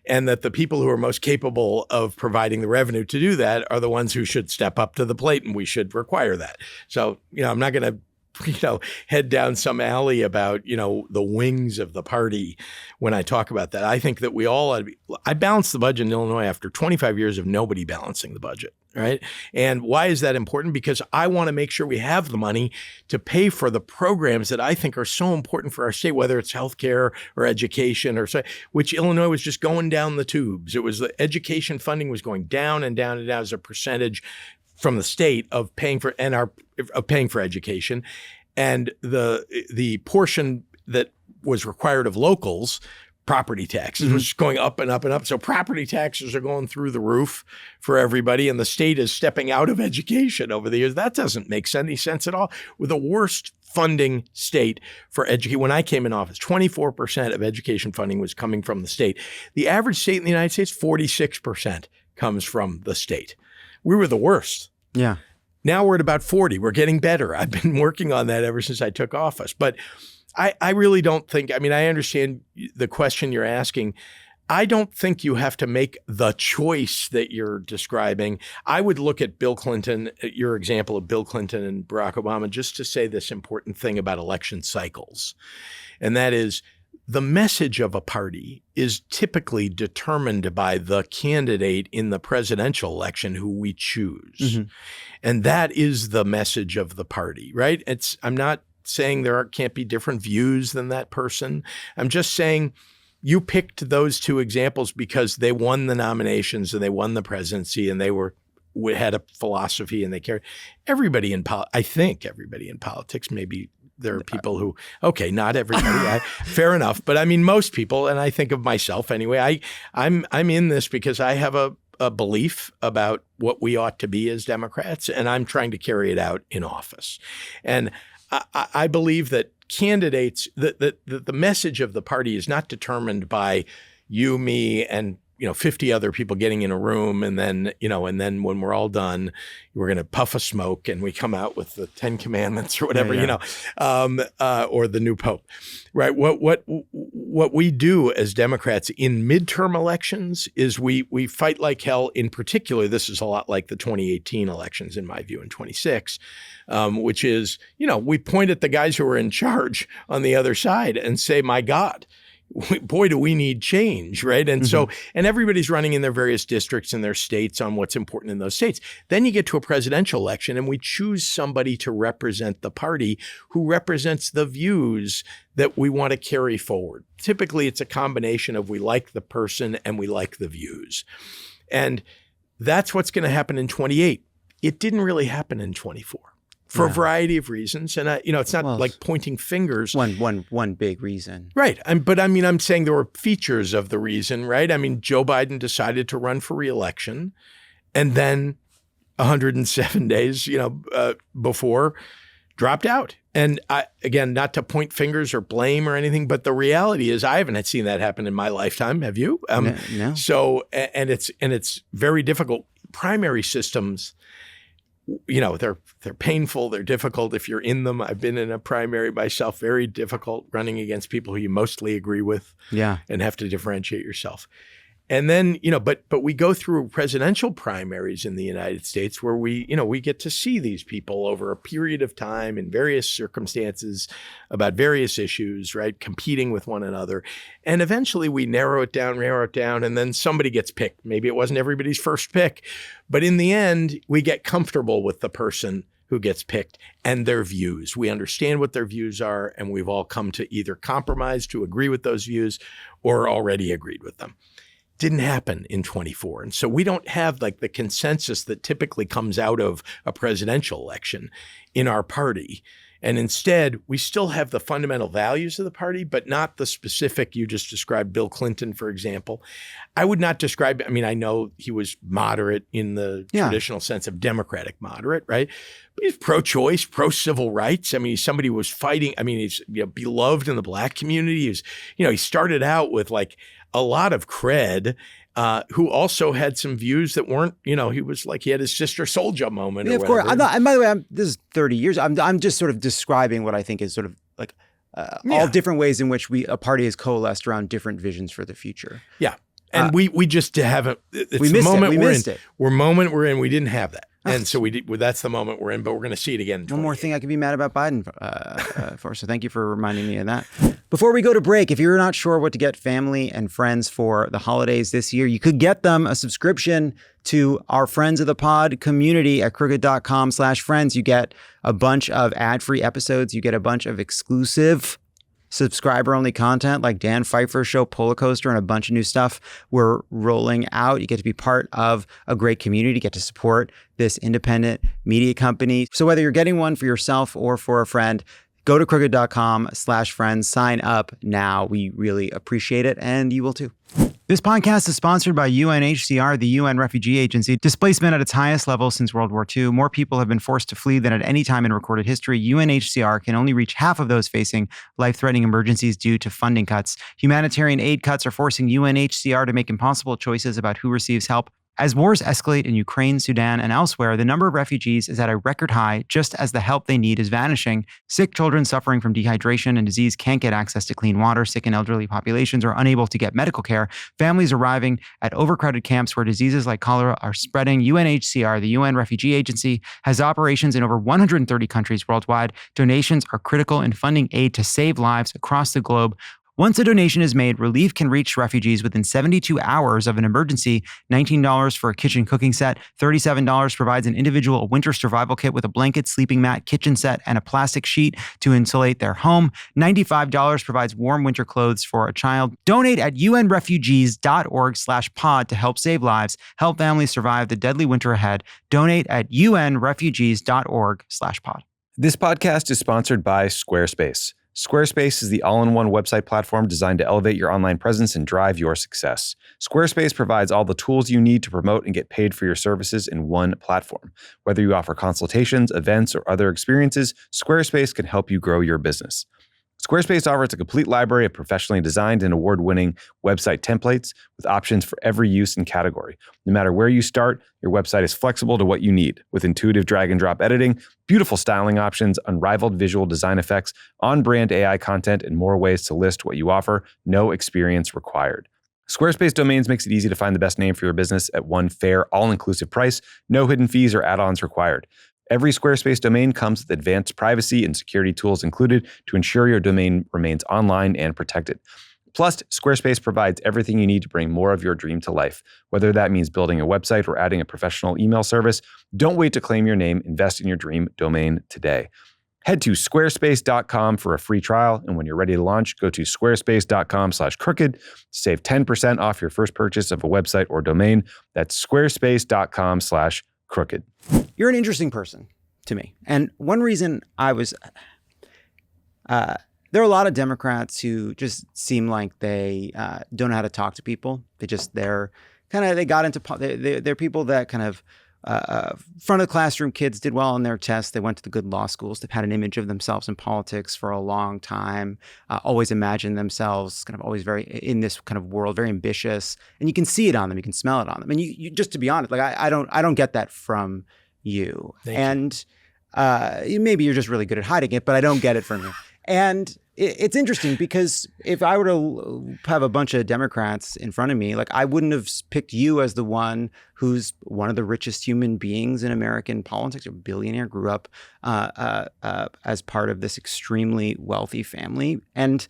and that the people who are most capable of providing the revenue to do that are the ones who should step up to the plate, and we should require that. So, you know, I'm not going to head down some alley about, the wings of the party when I talk about that. I think that we all I balanced the budget in Illinois after 25 years of nobody balancing the budget, right? And why is that important? Because I want to make sure we have the money to pay for the programs that I think are so important for our state, whether it's healthcare or education or so, which Illinois was just going down the tubes. It was the education funding was going down and down and down as a percentage from the state of paying for education, and the portion that was required of locals, property taxes, was just going up and up and up. So property taxes are going through the roof for everybody, and the state is stepping out of education over the years. That doesn't make any sense at all. We're the worst funding state for education. When I came in office, 24% of education funding was coming from the state. The average state in the United States, 46% comes from the state. We were the worst. Yeah. Now we're at about 40. We're getting better. I've been working on that ever since I took office. But I really don't think, I understand the question you're asking. I don't think you have to make the choice that you're describing. I would look at Bill Clinton, your example of Bill Clinton and Barack Obama, just to say this important thing about election cycles. And that is, the message of a party is typically determined by the candidate in the presidential election who we choose. Mm-hmm. And that is the message of the party, right? I'm not saying there can't be different views than that person. I'm just saying you picked those two examples because they won the nominations and they won the presidency and they had a philosophy and they carried everybody in I think everybody in politics, maybe there are people who, okay, not everybody, fair enough. But most people, and I think of myself anyway, I'm in this because I have a belief about what we ought to be as Democrats, and I'm trying to carry it out in office. And I believe that candidates, that the message of the party is not determined by you, me, and 50 other people getting in a room, and then when we're all done, we're going to puff a smoke and we come out with the 10 Commandments or whatever, or the new Pope, right? What we do as Democrats in midterm elections is we fight like hell. In particular, this is a lot like the 2018 elections, in my view, in 26, which is, we point at the guys who are in charge on the other side and say, my God, boy, do we need change, right? And so, and everybody's running in their various districts in their states on what's important in those states. Then you get to a presidential election and we choose somebody to represent the party who represents the views that we want to carry forward. Typically, it's a combination of we like the person and we like the views. And that's what's going to happen in 28. It didn't really happen in 24. For a variety of reasons. And, it's not like pointing fingers. One big reason. Right. But I'm saying there were features of the reason, right? Joe Biden decided to run for re-election and then 107 days, before dropped out. And again, not to point fingers or blame or anything, but the reality is I haven't seen that happen in my lifetime. Have you? No. So, and it's very difficult. Primary systems they're painful, they're difficult if you're in them. I've been in a primary myself, very difficult, running against people who you mostly agree with, and have to differentiate yourself. And then, but we go through presidential primaries in the United States where we get to see these people over a period of time in various circumstances about various issues, right? Competing with one another. And eventually we narrow it down, and then somebody gets picked. Maybe it wasn't everybody's first pick, but in the end, we get comfortable with the person who gets picked and their views. We understand what their views are, and we've all come to either compromise to agree with those views or already agreed with them. Didn't happen in 24. And so we don't have like the consensus that typically comes out of a presidential election in our party. And instead, we still have the fundamental values of the party, but not the specific, you just described Bill Clinton, for example. I would not describe, I know he was moderate in the traditional sense of Democratic moderate, right? But he's pro-choice, pro-civil rights. He's somebody who was fighting. He's beloved in the Black community. He started out with like a lot of cred, who also had some views that weren't, he was like, he had his Sister Souljah moment. Yeah, of course. And by the way, this is 30 years. I'm just sort of describing what I think is sort of like all different ways in which a party has coalesced around different visions for the future. Yeah. And we just haven't, it's we missed the moment it. We we're missed in. it. We're in, we didn't have that. And so that's the moment we're in, but we're going to see it again. One more thing I could be mad about Biden for. So thank you for reminding me of that. Before we go to break, if you're not sure what to get family and friends for the holidays this year, you could get them a subscription to our Friends of the Pod community at crooked.com/friends. You get a bunch of ad-free episodes. You get a bunch of exclusive subscriber-only content like Dan Pfeiffer's show, Polar Coaster, and a bunch of new stuff we're rolling out. You get to be part of a great community, get to support this independent media company. So whether you're getting one for yourself or for a friend, go to crooked.com/friends, sign up now. We really appreciate it, and you will too. This podcast is sponsored by UNHCR, the UN Refugee Agency. Displacement at its highest level since World War II. More people have been forced to flee than at any time in recorded history. UNHCR can only reach half of those facing life-threatening emergencies due to funding cuts. Humanitarian aid cuts are forcing UNHCR to make impossible choices about who receives help. As wars escalate in Ukraine, Sudan, and elsewhere, the number of refugees is at a record high, just as the help they need is vanishing. Sick children suffering from dehydration and disease can't get access to clean water. Sick and elderly populations are unable to get medical care. Families arriving at overcrowded camps where diseases like cholera are spreading. UNHCR, the UN Refugee Agency, has operations in over 130 countries worldwide. Donations are critical in funding aid to save lives across the globe. Once a donation is made, relief can reach refugees within 72 hours of an emergency. $19 for a kitchen cooking set. $37 provides an individual winter survival kit with a blanket, sleeping mat, kitchen set, and a plastic sheet to insulate their home. $95 provides warm winter clothes for a child. Donate at unrefugees.org/pod to help save lives. Help families survive the deadly winter ahead. Donate at unrefugees.org/pod. This podcast is sponsored by Squarespace. Squarespace is the all-in-one website platform designed to elevate your online presence and drive your success. Squarespace provides all the tools you need to promote and get paid for your services in one platform. Whether you offer consultations, events, or other experiences, Squarespace can help you grow your business. Squarespace offers a complete library of professionally designed and award-winning website templates with options for every use and category. No matter where you start, your website is flexible to what you need, with intuitive drag-and-drop editing, beautiful styling options, unrivaled visual design effects, on-brand AI content, and more ways to list what you offer. No experience required. Squarespace Domains makes it easy to find the best name for your business at one fair, all-inclusive price. No hidden fees or add-ons required. Every Squarespace domain comes with advanced privacy and security tools included to ensure your domain remains online and protected. Plus, Squarespace provides everything you need to bring more of your dream to life. Whether that means building a website or adding a professional email service, don't wait to claim your name. Invest in your dream domain today. Head to squarespace.com for a free trial, and when you're ready to launch, go to squarespace.com/crooked to save 10% off your first purchase of a website or domain. That's squarespace.com/crooked. You're an interesting person to me. And one reason I was, there are a lot of Democrats who just seem like they don't know how to talk to people. They got into, they're people that kind of, front of the classroom kids did well on their tests. They went to the good law schools. They've had an image of themselves in politics for a long time, always imagined themselves kind of always very in this kind of world, very ambitious. And you can see it on them. You can smell it on them. And you just to be honest, like I don't get that from you. Thank you. And maybe you're just really good at hiding it, but I don't get it from you. And it's interesting because if I were to have a bunch of Democrats in front of me, like I wouldn't have picked you as the one who's one of the richest human beings in American politics, a billionaire, grew up as part of this extremely wealthy family. And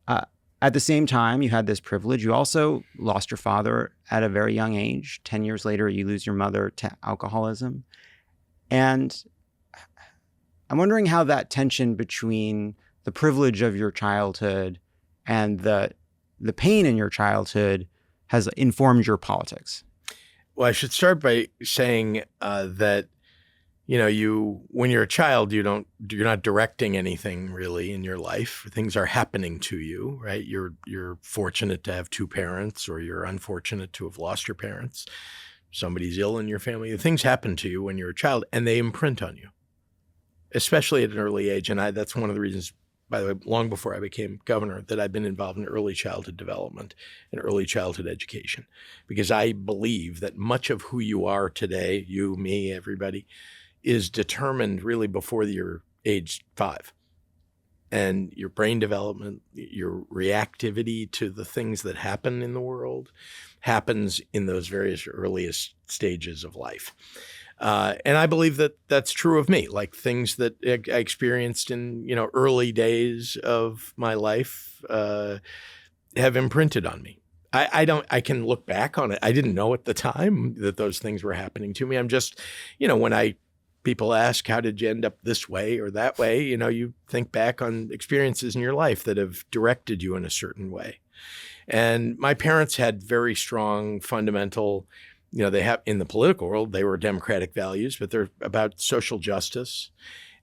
at the same time, you had this privilege. You also lost your father at a very young age. 10 years later, you lose your mother to alcoholism. And I'm wondering how that tension between the privilege of your childhood and the pain in your childhood has informed your politics. Well, I should start by saying that, when you're a child, you're not directing anything really in your life. Things are happening to you, right? You're fortunate to have two parents, or you're unfortunate to have lost your parents. Somebody's ill in your family. Things happen to you when you're a child, and they imprint on you, especially at an early age. And that's one of the reasons, by the way, long before I became governor, that I've been involved in early childhood development and early childhood education, because I believe that much of who you are today, you, me, everybody, is determined really before you're age 5. And your brain development, your reactivity to the things that happen in the world happens in those various earliest stages of life. And I believe that that's true of me, like things that I experienced in, early days of my life have imprinted on me. I can look back on it. I didn't know at the time that those things were happening to me. I'm just, when people ask, how did you end up this way or that way? You think back on experiences in your life that have directed you in a certain way. And my parents had very strong fundamental, they have in the political world, they were democratic values, but they're about social justice.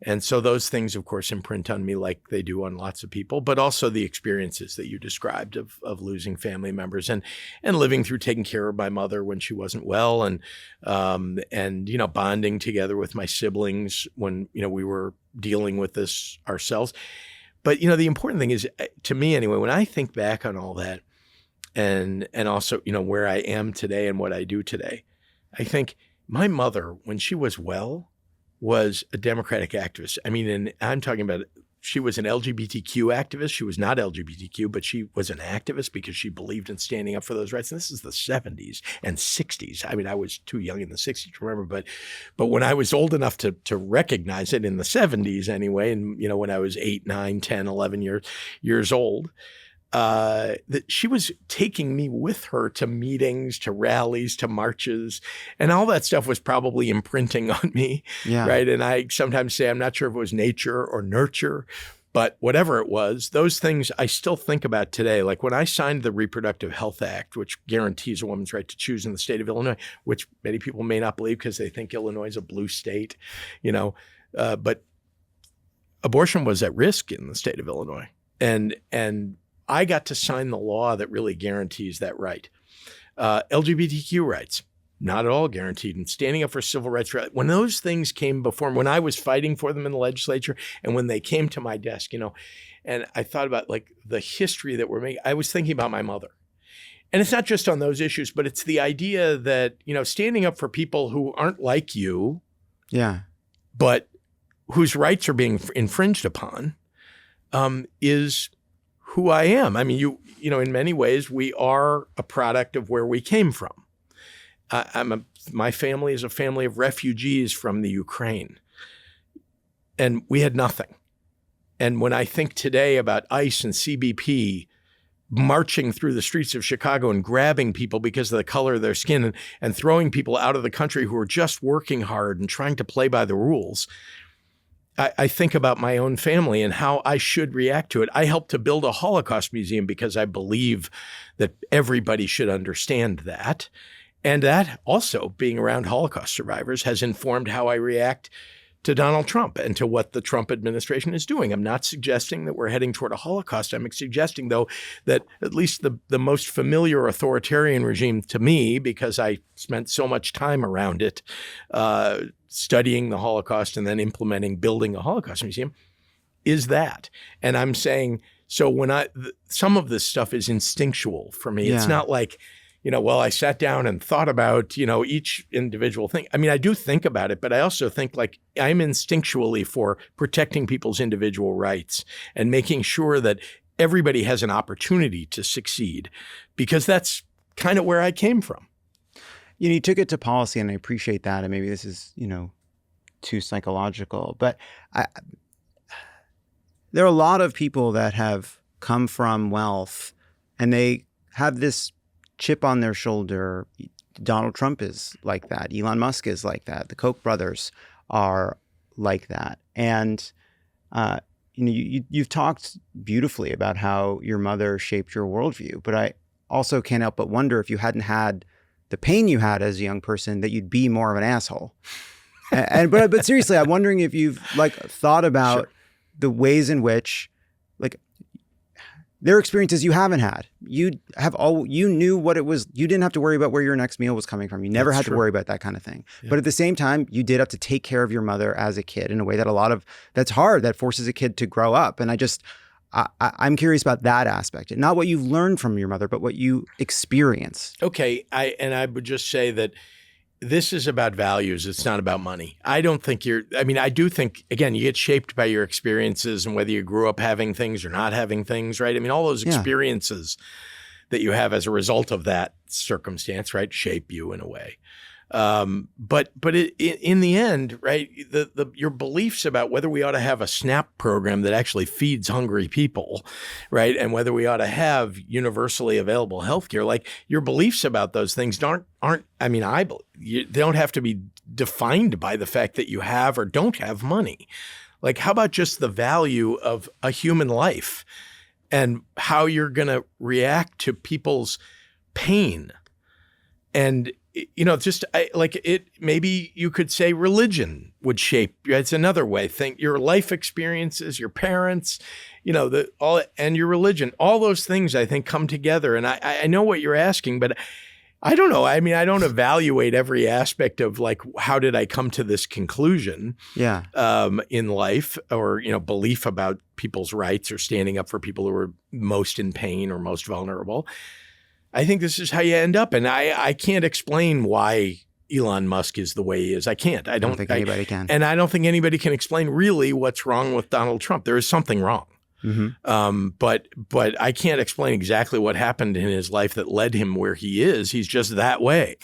And so those things, of course, imprint on me like they do on lots of people, but also the experiences that you described of losing family members and living through taking care of my mother when she wasn't well and bonding together with my siblings when, we were dealing with this ourselves. But, the important thing is, to me anyway, when I think back on all that and also, where I am today and what I do today, I think my mother, when she was well, was a Democratic activist. I mean, and I'm talking about, she was an LGBTQ activist. She was not LGBTQ, but she was an activist because she believed in standing up for those rights. And this is the 70s and 60s. I mean, I was too young in the 60s to remember, but when I was old enough to recognize it in the 70s anyway, and, when I was 8, 9, 10, 11 years old, that she was taking me with her to meetings, to rallies, to marches, and all that stuff was probably imprinting on me, right? And I sometimes say, I'm not sure if it was nature or nurture, but whatever it was, those things I still think about today. Like when I signed the Reproductive Health Act, which guarantees a woman's right to choose in the state of Illinois, which many people may not believe because they think Illinois is a blue state, but abortion was at risk in the state of Illinois. And I got to sign the law that really guarantees that right. LGBTQ rights, not at all guaranteed. And standing up for civil rights, when those things came before me, when I was fighting for them in the legislature and when they came to my desk, and I thought about like the history that we're making, I was thinking about my mother. And it's not just on those issues, but it's the idea that, standing up for people who aren't like you, but whose rights are being infringed upon, is who I am. I mean, in many ways, we are a product of where we came from. My family is a family of refugees from the Ukraine, and we had nothing. And when I think today about ICE and CBP marching through the streets of Chicago and grabbing people because of the color of their skin and throwing people out of the country who are just working hard and trying to play by the rules, I think about my own family and how I should react to it. I helped to build a Holocaust museum because I believe that everybody should understand that. And that also, being around Holocaust survivors, has informed how I react to Donald Trump and to what the Trump administration is doing. I'm not suggesting that we're heading toward a Holocaust. I'm suggesting, though, that at least the most familiar authoritarian regime to me, because I spent so much time around it, studying the Holocaust and then building a Holocaust museum, is that. And I'm saying, so when some of this stuff is instinctual for me. It's not like, well, I sat down and thought about, each individual thing. I mean, I do think about it, but I also think like I'm instinctually for protecting people's individual rights and making sure that everybody has an opportunity to succeed, because that's kind of where I came from. You took it to policy, and I appreciate that. And maybe this is, too psychological, but there are a lot of people that have come from wealth and they have this chip on their shoulder. Donald Trump is like that. Elon Musk is like that. The Koch brothers are like that. And, you've talked beautifully about how your mother shaped your worldview, but I also can't help but wonder if you hadn't had the pain you had as a young person, that you'd be more of an asshole. But seriously, I'm wondering if you've thought about the ways in which there are experiences you haven't had. You knew what it was. You didn't have to worry about where your next meal was coming from. You never had to worry about that kind of thing. Yeah. But at the same time, you did have to take care of your mother as a kid in a way that that's hard, that forces a kid to grow up. And I'm curious about that aspect. Not what you've learned from your mother, but what you experience. Okay. I would just say that this is about values. It's not about money. I do think, again, you get shaped by your experiences and whether you grew up having things or not having things, right? I mean, all those experiences that you have as a result of that circumstance, right, shape you in a way. But in the end, right, your beliefs about whether we ought to have a SNAP program that actually feeds hungry people, right, and whether we ought to have universally available healthcare, like your beliefs about those things aren't. I mean, they don't have to be defined by the fact that you have or don't have money. Like, how about just the value of a human life and how you're going to react to people's pain? And maybe you could say religion would shape. It's another way. Think your life experiences, your parents, and your religion. All those things I think come together. And I know what you're asking, but I don't know. I mean, I don't evaluate every aspect of how did I come to this conclusion? Yeah. In life, or belief about people's rights or standing up for people who are most in pain or most vulnerable. I think this is how you end up. And I can't explain why Elon Musk is the way he is. I can't. I don't think anybody can. And I don't think anybody can explain really what's wrong with Donald Trump. There is something wrong. Mm-hmm. But I can't explain exactly what happened in his life that led him where he is. He's just that way.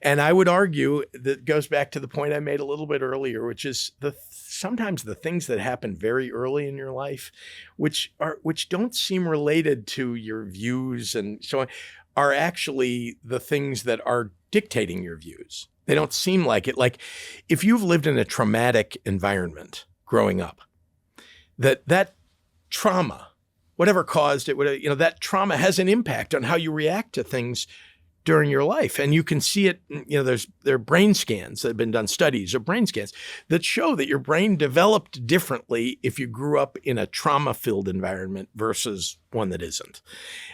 And I would argue that goes back to the point I made a little bit earlier, which is sometimes the things that happen very early in your life, which don't seem related to your views and so on, are actually the things that are dictating your views. They don't seem like it. Like if you've lived in a traumatic environment growing up, that trauma, whatever caused it, that trauma has an impact on how you react to things during your life. And you can see it, there are brain scans that have been done, studies of brain scans that show that your brain developed differently if you grew up in a trauma-filled environment versus one that isn't.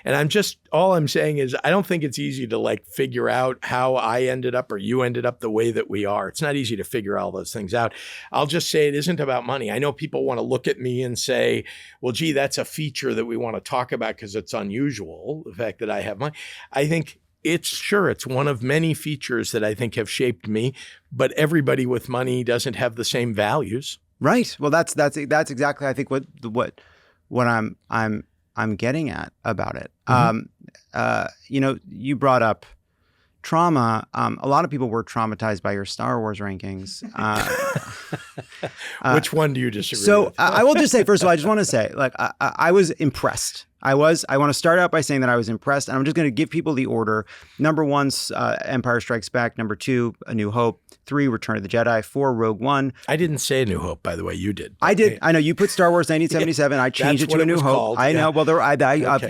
And all I'm saying is I don't think it's easy to figure out how I ended up or you ended up the way that we are. It's not easy to figure all those things out. I'll just say it isn't about money. I know people want to look at me and say, well, gee, that's a feature that we want to talk about because it's unusual, the fact that I have money. I think it's one of many features that I think have shaped me, but everybody with money doesn't have the same values. Right. Well, that's exactly I think what I'm getting at about it. Mm-hmm. You brought up trauma. A lot of people were traumatized by your Star Wars rankings. Which one do you disagree with? So I will just say, first of all, I just want to say, I was impressed. I want to start out by saying that I was impressed, and I'm just going to give people the order. Number 1, Empire Strikes Back. Number 2, A New Hope. 3, Return of the Jedi. 4, Rogue One. I didn't say A New Hope, by the way. You did. I did. I know you put Star Wars 1977. I changed it to A New Hope. Called. I know. Well,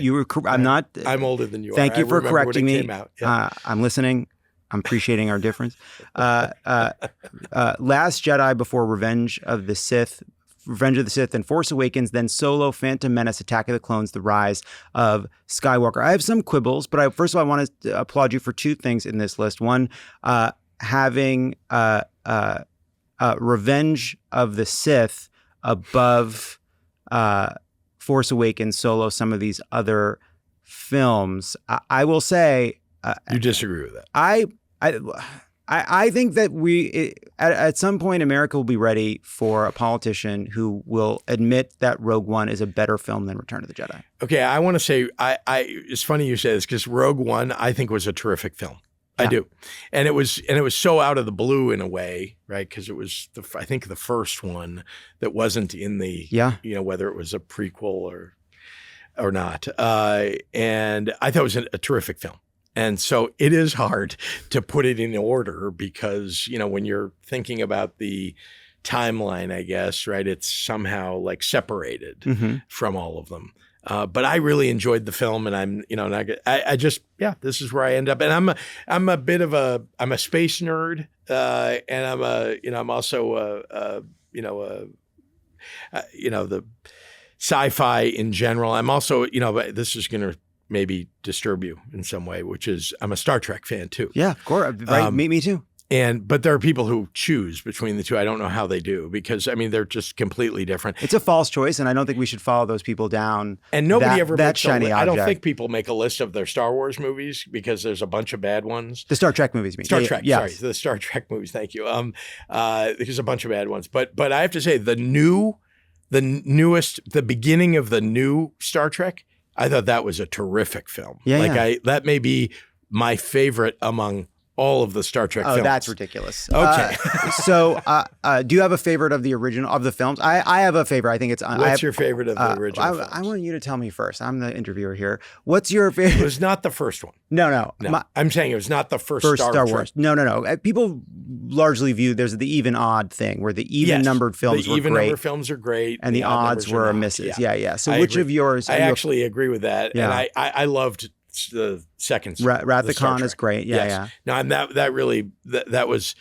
you were. I'm not. I'm older than you are. Thank you for correcting me. Yeah. I'm listening. I'm appreciating our difference. Last Jedi before Revenge of the Sith, then Force Awakens, then Solo, Phantom Menace, Attack of the Clones, The Rise of Skywalker. I have some quibbles, but first of all, I want to applaud you for 2 things in this list. One, having Revenge of the Sith above Force Awakens, Solo, some of these other films. I will say, You disagree with that? I think that at some point America will be ready for a politician who will admit that Rogue One is a better film than Return of the Jedi. Okay, I want to say it's funny you say this because Rogue One I think was a terrific film. I do, and it was so out of the blue in a way, right? Because it was I think the first one that wasn't in the whether it was a prequel or not, and I thought it was a terrific film. And so it is hard to put it in order because, when you're thinking about the timeline, I guess, right, it's somehow like separated from all of them. But I really enjoyed the film and I'm, this is where I end up. And I'm a bit of I'm a space nerd. And I'm also, the sci-fi in general. I'm also, this is going to maybe disturb you in some way, which is I'm a Star Trek fan too. Yeah, of course. Right. Me too. But there are people who choose between the two. I don't know how they do because they're just completely different. It's a false choice, and I don't think we should follow those people down. And nobody ever that makes shiny object. I don't think people make a list of their Star Wars movies because there's a bunch of bad ones. The Star Trek movies, Star Trek. Sorry, the Star Trek movies. Thank you. There's a bunch of bad ones, but I have to say the beginning of the new Star Trek. I thought that was a terrific film. That may be my favorite among all of the Star Trek films. Oh, that's ridiculous. Okay. So do you have a favorite of the original of the films? I have a favorite. I think it's What's your favorite of the original films? I want you to tell me first. I'm the interviewer here. What's your favorite? It was not the first one. No. I'm saying it was not the first Star Wars. No. People largely view there's the even odd thing where the even numbered films were great. The even numbered films are great. And the odds were misses. Yeah. So which of yours? I actually agree with that. Yeah. And I loved the second Wrath of Khan is great. Yeah. No, and that was,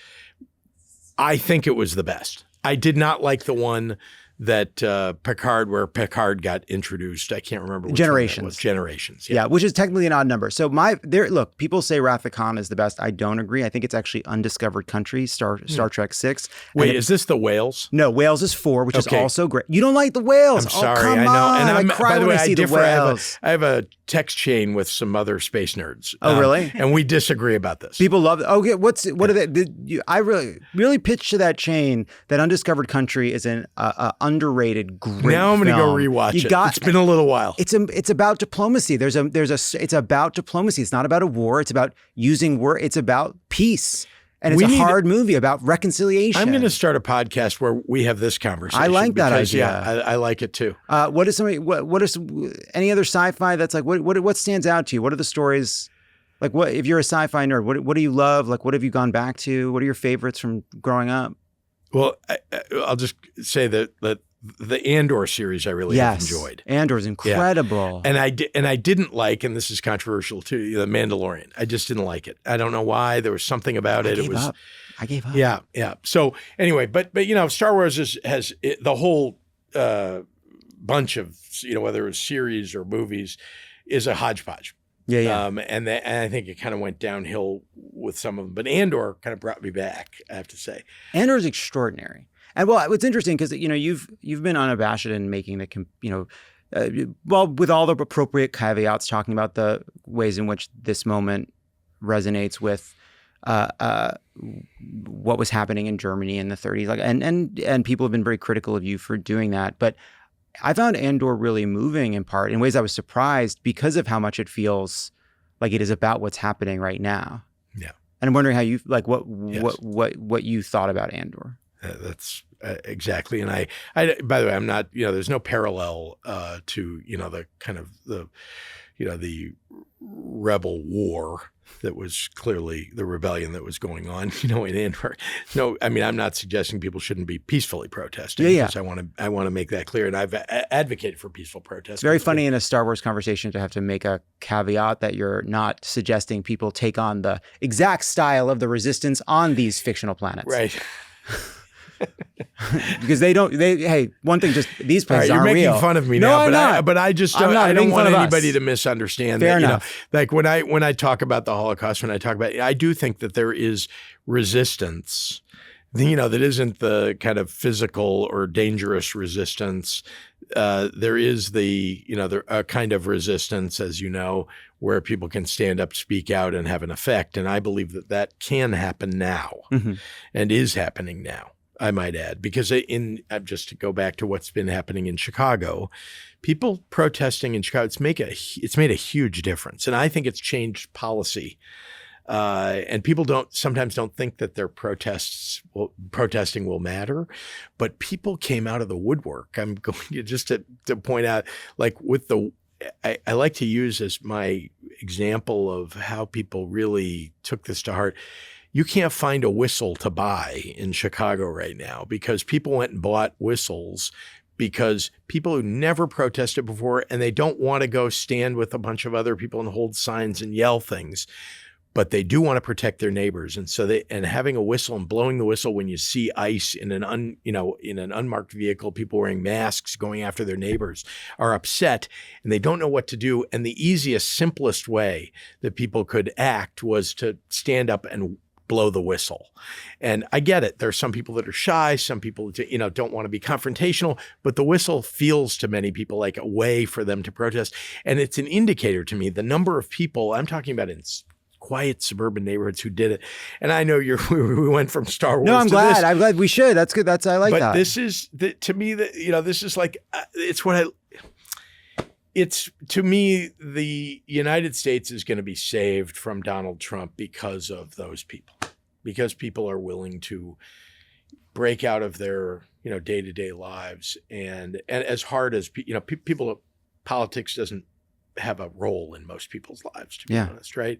I think it was the best. I did not like the one that where Picard got introduced. I can't remember which Generations. One that was. Generations. Yeah, which is technically an odd number. So look, people say Wrath of Khan is the best. I don't agree. I think it's actually Undiscovered Country, Star Trek 6. Wait, is this the Whales? No, Whales is 4, which is also great. You don't like the Whales? I'm sorry, come I know. on. And I cry by the way, when I see the Whales. I have a text chain with some other space nerds. Oh, really? And we disagree about this. People love it. Okay, what are they? I really pitched to that chain that Undiscovered Country is an underrated. Great now I'm going to go film. rewatch it. It's been a little while. It's about diplomacy. It's about diplomacy. It's not about a war. It's about using word. It's about peace. And it's a hard movie about reconciliation. I'm going to start a podcast where we have this conversation. I like that idea. Yeah, I like it too. What is any other sci-fi that's like what stands out to you? What are the stories? Like what if you're a sci-fi nerd? What do you love? Like what have you gone back to? What are your favorites from growing up? Well, I'll just say that the Andor series I really have enjoyed. Andor's incredible. Yeah. And I didn't like, and this is controversial too, The Mandalorian. I just didn't like it. I don't know why. There was something about it. I gave up. Yeah. So anyway, but Star Wars has the whole bunch of whether it was series or movies is a hodgepodge. Yeah. And I think it kind of went downhill with some of them, but Andor kind of brought me back, I have to say. Andor is extraordinary. And well, it's interesting because you've been unabashed in making with all the appropriate caveats, talking about the ways in which this moment resonates with what was happening in Germany in the 30s. Like, and people have been very critical of you for doing that. But I found Andor really moving in part in ways I was surprised because of how much it feels like it is about what's happening right now. Yeah. And I'm wondering how you what you thought about Andor. That's exactly. And I, by the way, I'm not, there's no parallel to, the kind of the rebel war that was clearly the rebellion that was going on, in Andor. No, I mean, I'm not suggesting people shouldn't be peacefully protesting. Yeah. I want to make that clear. And I've advocated for peaceful protest. It's very funny in a Star Wars conversation to have to make a caveat that you're not suggesting people take on the exact style of the resistance on these fictional planets. Right. Because one thing, just these places aren't real. You're making fun of me now, but I don't want anybody to misunderstand. Fair enough. Like when I talk about the Holocaust, I do think that there is resistance that isn't the kind of physical or dangerous resistance. There is a kind of resistance, as you know, where people can stand up, speak out, and have an effect. And I believe that can happen now and is happening now, I might add, because just to go back to what's been happening in Chicago, people protesting in Chicago, it's made a huge difference. And I think it's changed policy. And people sometimes don't think that their protesting will matter, but people came out of the woodwork. I'm going to just to point out, like I like to use as my example of how people really took this to heart. You can't find a whistle to buy in Chicago right now because people went and bought whistles because people who never protested before, and they don't want to go stand with a bunch of other people and hold signs and yell things, but they do want to protect their neighbors. And so having a whistle and blowing the whistle when you see ICE in an unmarked vehicle, people wearing masks going after their neighbors are upset and they don't know what to do. And the easiest, simplest way that people could act was to stand up and blow the whistle. And I get it. There are some people that are shy. Some people, don't want to be confrontational, but the whistle feels to many people like a way for them to protest. And it's an indicator to me, the number of people I'm talking about in quiet suburban neighborhoods who did it. And I know we went from Star Wars. No, I'm to glad. this. I'm glad we should. That's good. I like that. But this is to me this is like, it's to me, the United States is going to be saved from Donald Trump because of those people, because people are willing to break out of their, day-to-day lives. And as hard as, people, politics doesn't have a role in most people's lives, to be honest, right?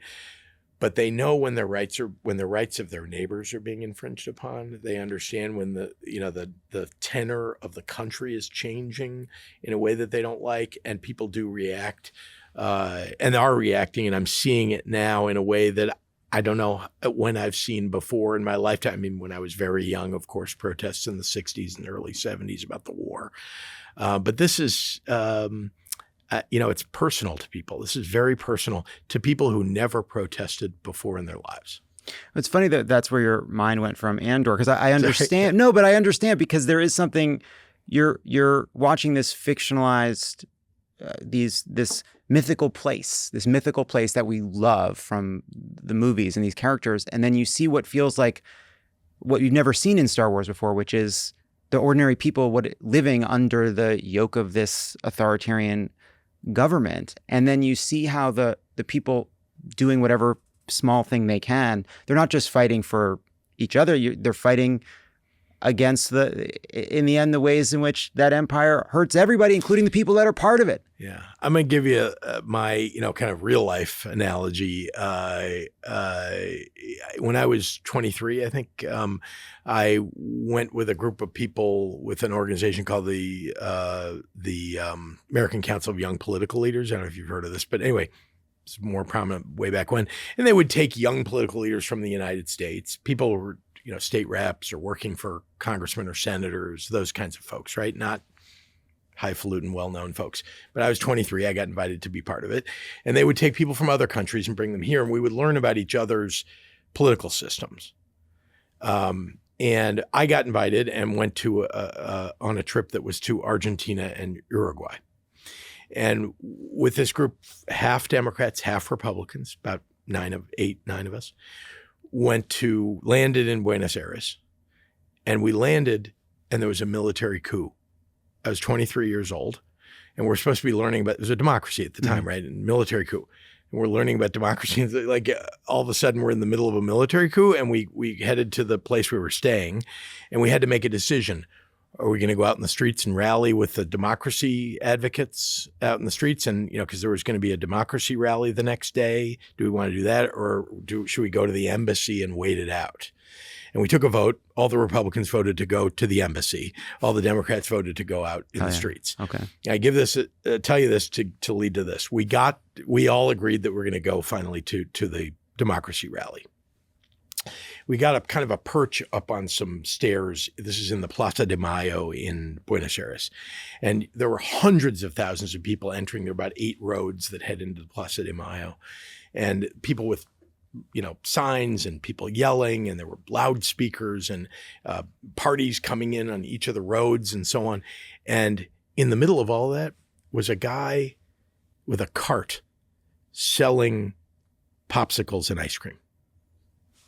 But they know when the rights of their neighbors are being infringed upon. They understand when the tenor of the country is changing in a way that they don't like, and people do react and are reacting. And I'm seeing it now in a way that I don't know when I've seen before in my lifetime. I mean, when I was very young, of course, protests in the 60s and early 70s about the war. But this is it's personal to people. This is very personal to people who never protested before in their lives. It's funny that that's where your mind went from Andor, because I understand. No, but I understand because there is something. You're watching this fictionalized, this mythical place that we love from the movies and these characters, and then you see what feels like what you've never seen in Star Wars before, which is the ordinary people living under the yoke of this authoritarian government. And then you see how the people doing whatever small thing they can, they're not just fighting for each other, they're fighting against in the end, the ways in which that empire hurts everybody, including the people that are part of it. Yeah. I'm going to give you my, kind of real life analogy. When I was 23, I think, I went with a group of people with an organization called the American Council of Young Political Leaders. I don't know if you've heard of this, but anyway, it's more prominent way back when. And they would take young political leaders from the United States, people who were, state reps or working for congressmen or senators, those kinds of folks, right? Not highfalutin, well-known folks. But I was 23. I got invited to be part of it. And they would take people from other countries and bring them here, and we would learn about each other's political systems. And I got invited and went on a trip that was to Argentina and Uruguay. And with this group, half Democrats, half Republicans, about 9 of us, landed in Buenos Aires. And we landed, and there was a military coup. I was 23 years old, and we're supposed to be learning about, it was a democracy at the time, right? And military coup. And we're learning about democracy. Like all of a sudden we're in the middle of a military coup, and we headed to the place we were staying, and we had to make a decision. Are we going to go out in the streets and rally with the democracy advocates out in the streets? And, because there was going to be a democracy rally the next day. Do we want to do that? Or should we go to the embassy and wait it out? And we took a vote. All the Republicans voted to go to the embassy. All the Democrats voted to go out in the streets. Okay. I tell you this to lead to this. We all agreed that we're going to go finally to the democracy rally. We got up kind of a perch up on some stairs. This is in the Plaza de Mayo in Buenos Aires. And there were hundreds of thousands of people entering. There were about 8 roads that head into the Plaza de Mayo. And people with signs and people yelling, and there were loudspeakers and parties coming in on each of the roads and so on. And in the middle of all that was a guy with a cart selling popsicles and ice cream.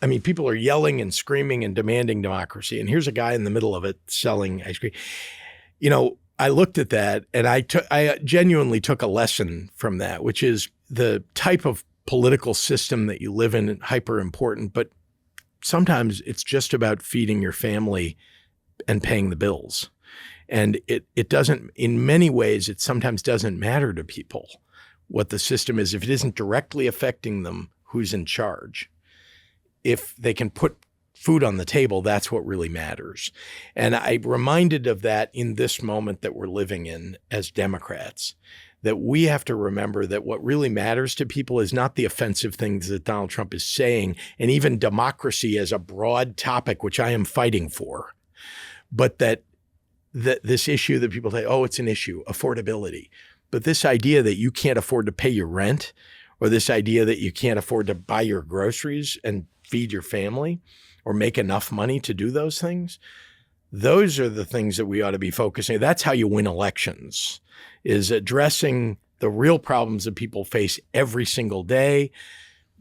I mean, people are yelling and screaming and demanding democracy. And here's a guy in the middle of it selling ice cream. I looked at that and I genuinely took a lesson from that, which is the type of political system that you live in, hyper important, but sometimes it's just about feeding your family and paying the bills. And it doesn't, in many ways, it sometimes doesn't matter to people what the system is. If it isn't directly affecting them, who's in charge? If they can put food on the table, that's what really matters. And I'm reminded of that in this moment that we're living in as Democrats, that we have to remember that what really matters to people is not the offensive things that Donald Trump is saying, and even democracy as a broad topic, which I am fighting for, but that this issue that people say, oh, it's an issue, affordability. But this idea that you can't afford to pay your rent, or this idea that you can't afford to buy your groceries and feed your family or make enough money to do those things, those are the things that we ought to be focusing. That's how you win elections, is addressing the real problems that people face every single day.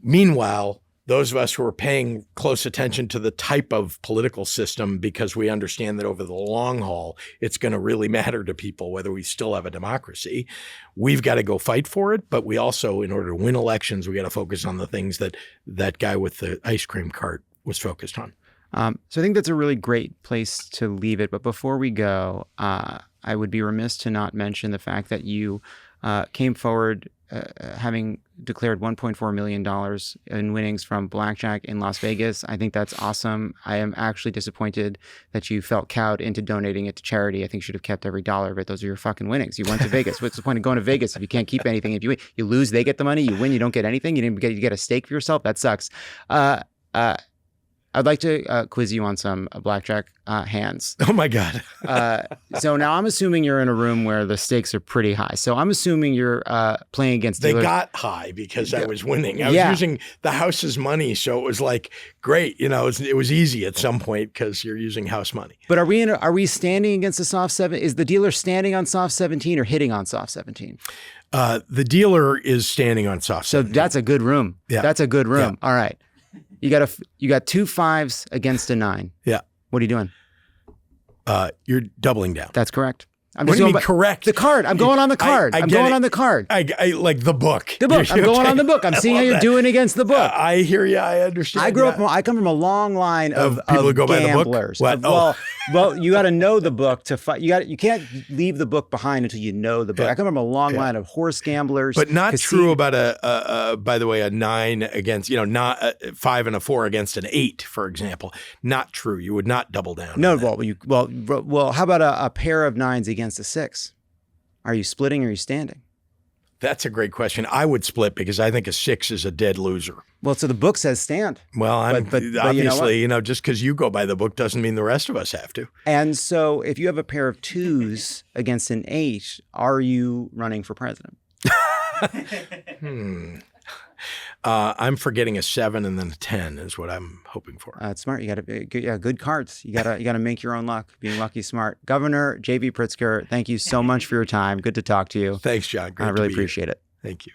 Meanwhile, those of us who are paying close attention to the type of political system, because we understand that over the long haul, it's going to really matter to people whether we still have a democracy. We've got to go fight for it. But we also, in order to win elections, we got to focus on the things that that guy with the ice cream cart was focused on. So I think that's a really great place to leave it. But before we go, I would be remiss to not mention the fact that you came forward having declared $1.4 million in winnings from Blackjack in Las Vegas. I think that's awesome. I am actually disappointed that you felt cowed into donating it to charity. I think you should have kept every dollar of it. Those are your fucking winnings. You went to Vegas. What's the point of going to Vegas if you can't keep anything? If you win, you lose, they get the money. You win, you don't get anything. You get a stake for yourself. That sucks. I'd like to quiz you on some Blackjack hands. Oh, my God. So now I'm assuming you're in a room where the stakes are pretty high. So I'm assuming you're playing against dealers. They got high because I was winning. I was using the house's money. So it was like, great. It was easy at some point because you're using house money. But are we standing against the soft 7? Is the dealer standing on soft 17 or hitting on soft 17? The dealer is standing on soft 17. So that's a good room. Yeah. That's a good room. Yeah. All right. You got 2 5s against a 9. Yeah. What are you doing? You're doubling down. That's correct. What do you mean correct? The card. I'm going on the card. I'm going on the card. I like the book. The book. I'm going on the book. I'm seeing how you're doing again's the book. I hear you. I understand. I come from a long line of people who go gamblers. by the book. What? Well, you got to know the book to fight. You can't leave the book behind until you know the book. I come from a long line of horse gamblers. But not true about by the way, a 9 against, not a 5 and a 4 against an 8, for example. Not true. You would not double down. No, well, how about a pair of 9s against a 6? Are you splitting or are you standing? That's a great question. I would split because I think a 6 is a dead loser. Well, so the book says stand. Well, obviously, you know just because you go by the book doesn't mean the rest of us have to. And so if you have a pair of 2s against an 8, are you running for president? I'm forgetting a 7 and then a 10 is what I'm hoping for. It's smart. You got to good cards. You got to make your own luck. Being lucky, smart. Governor JB Pritzker, thank you so much for your time. Good to talk to you. Thanks, John. Great I really appreciate it. Thank you.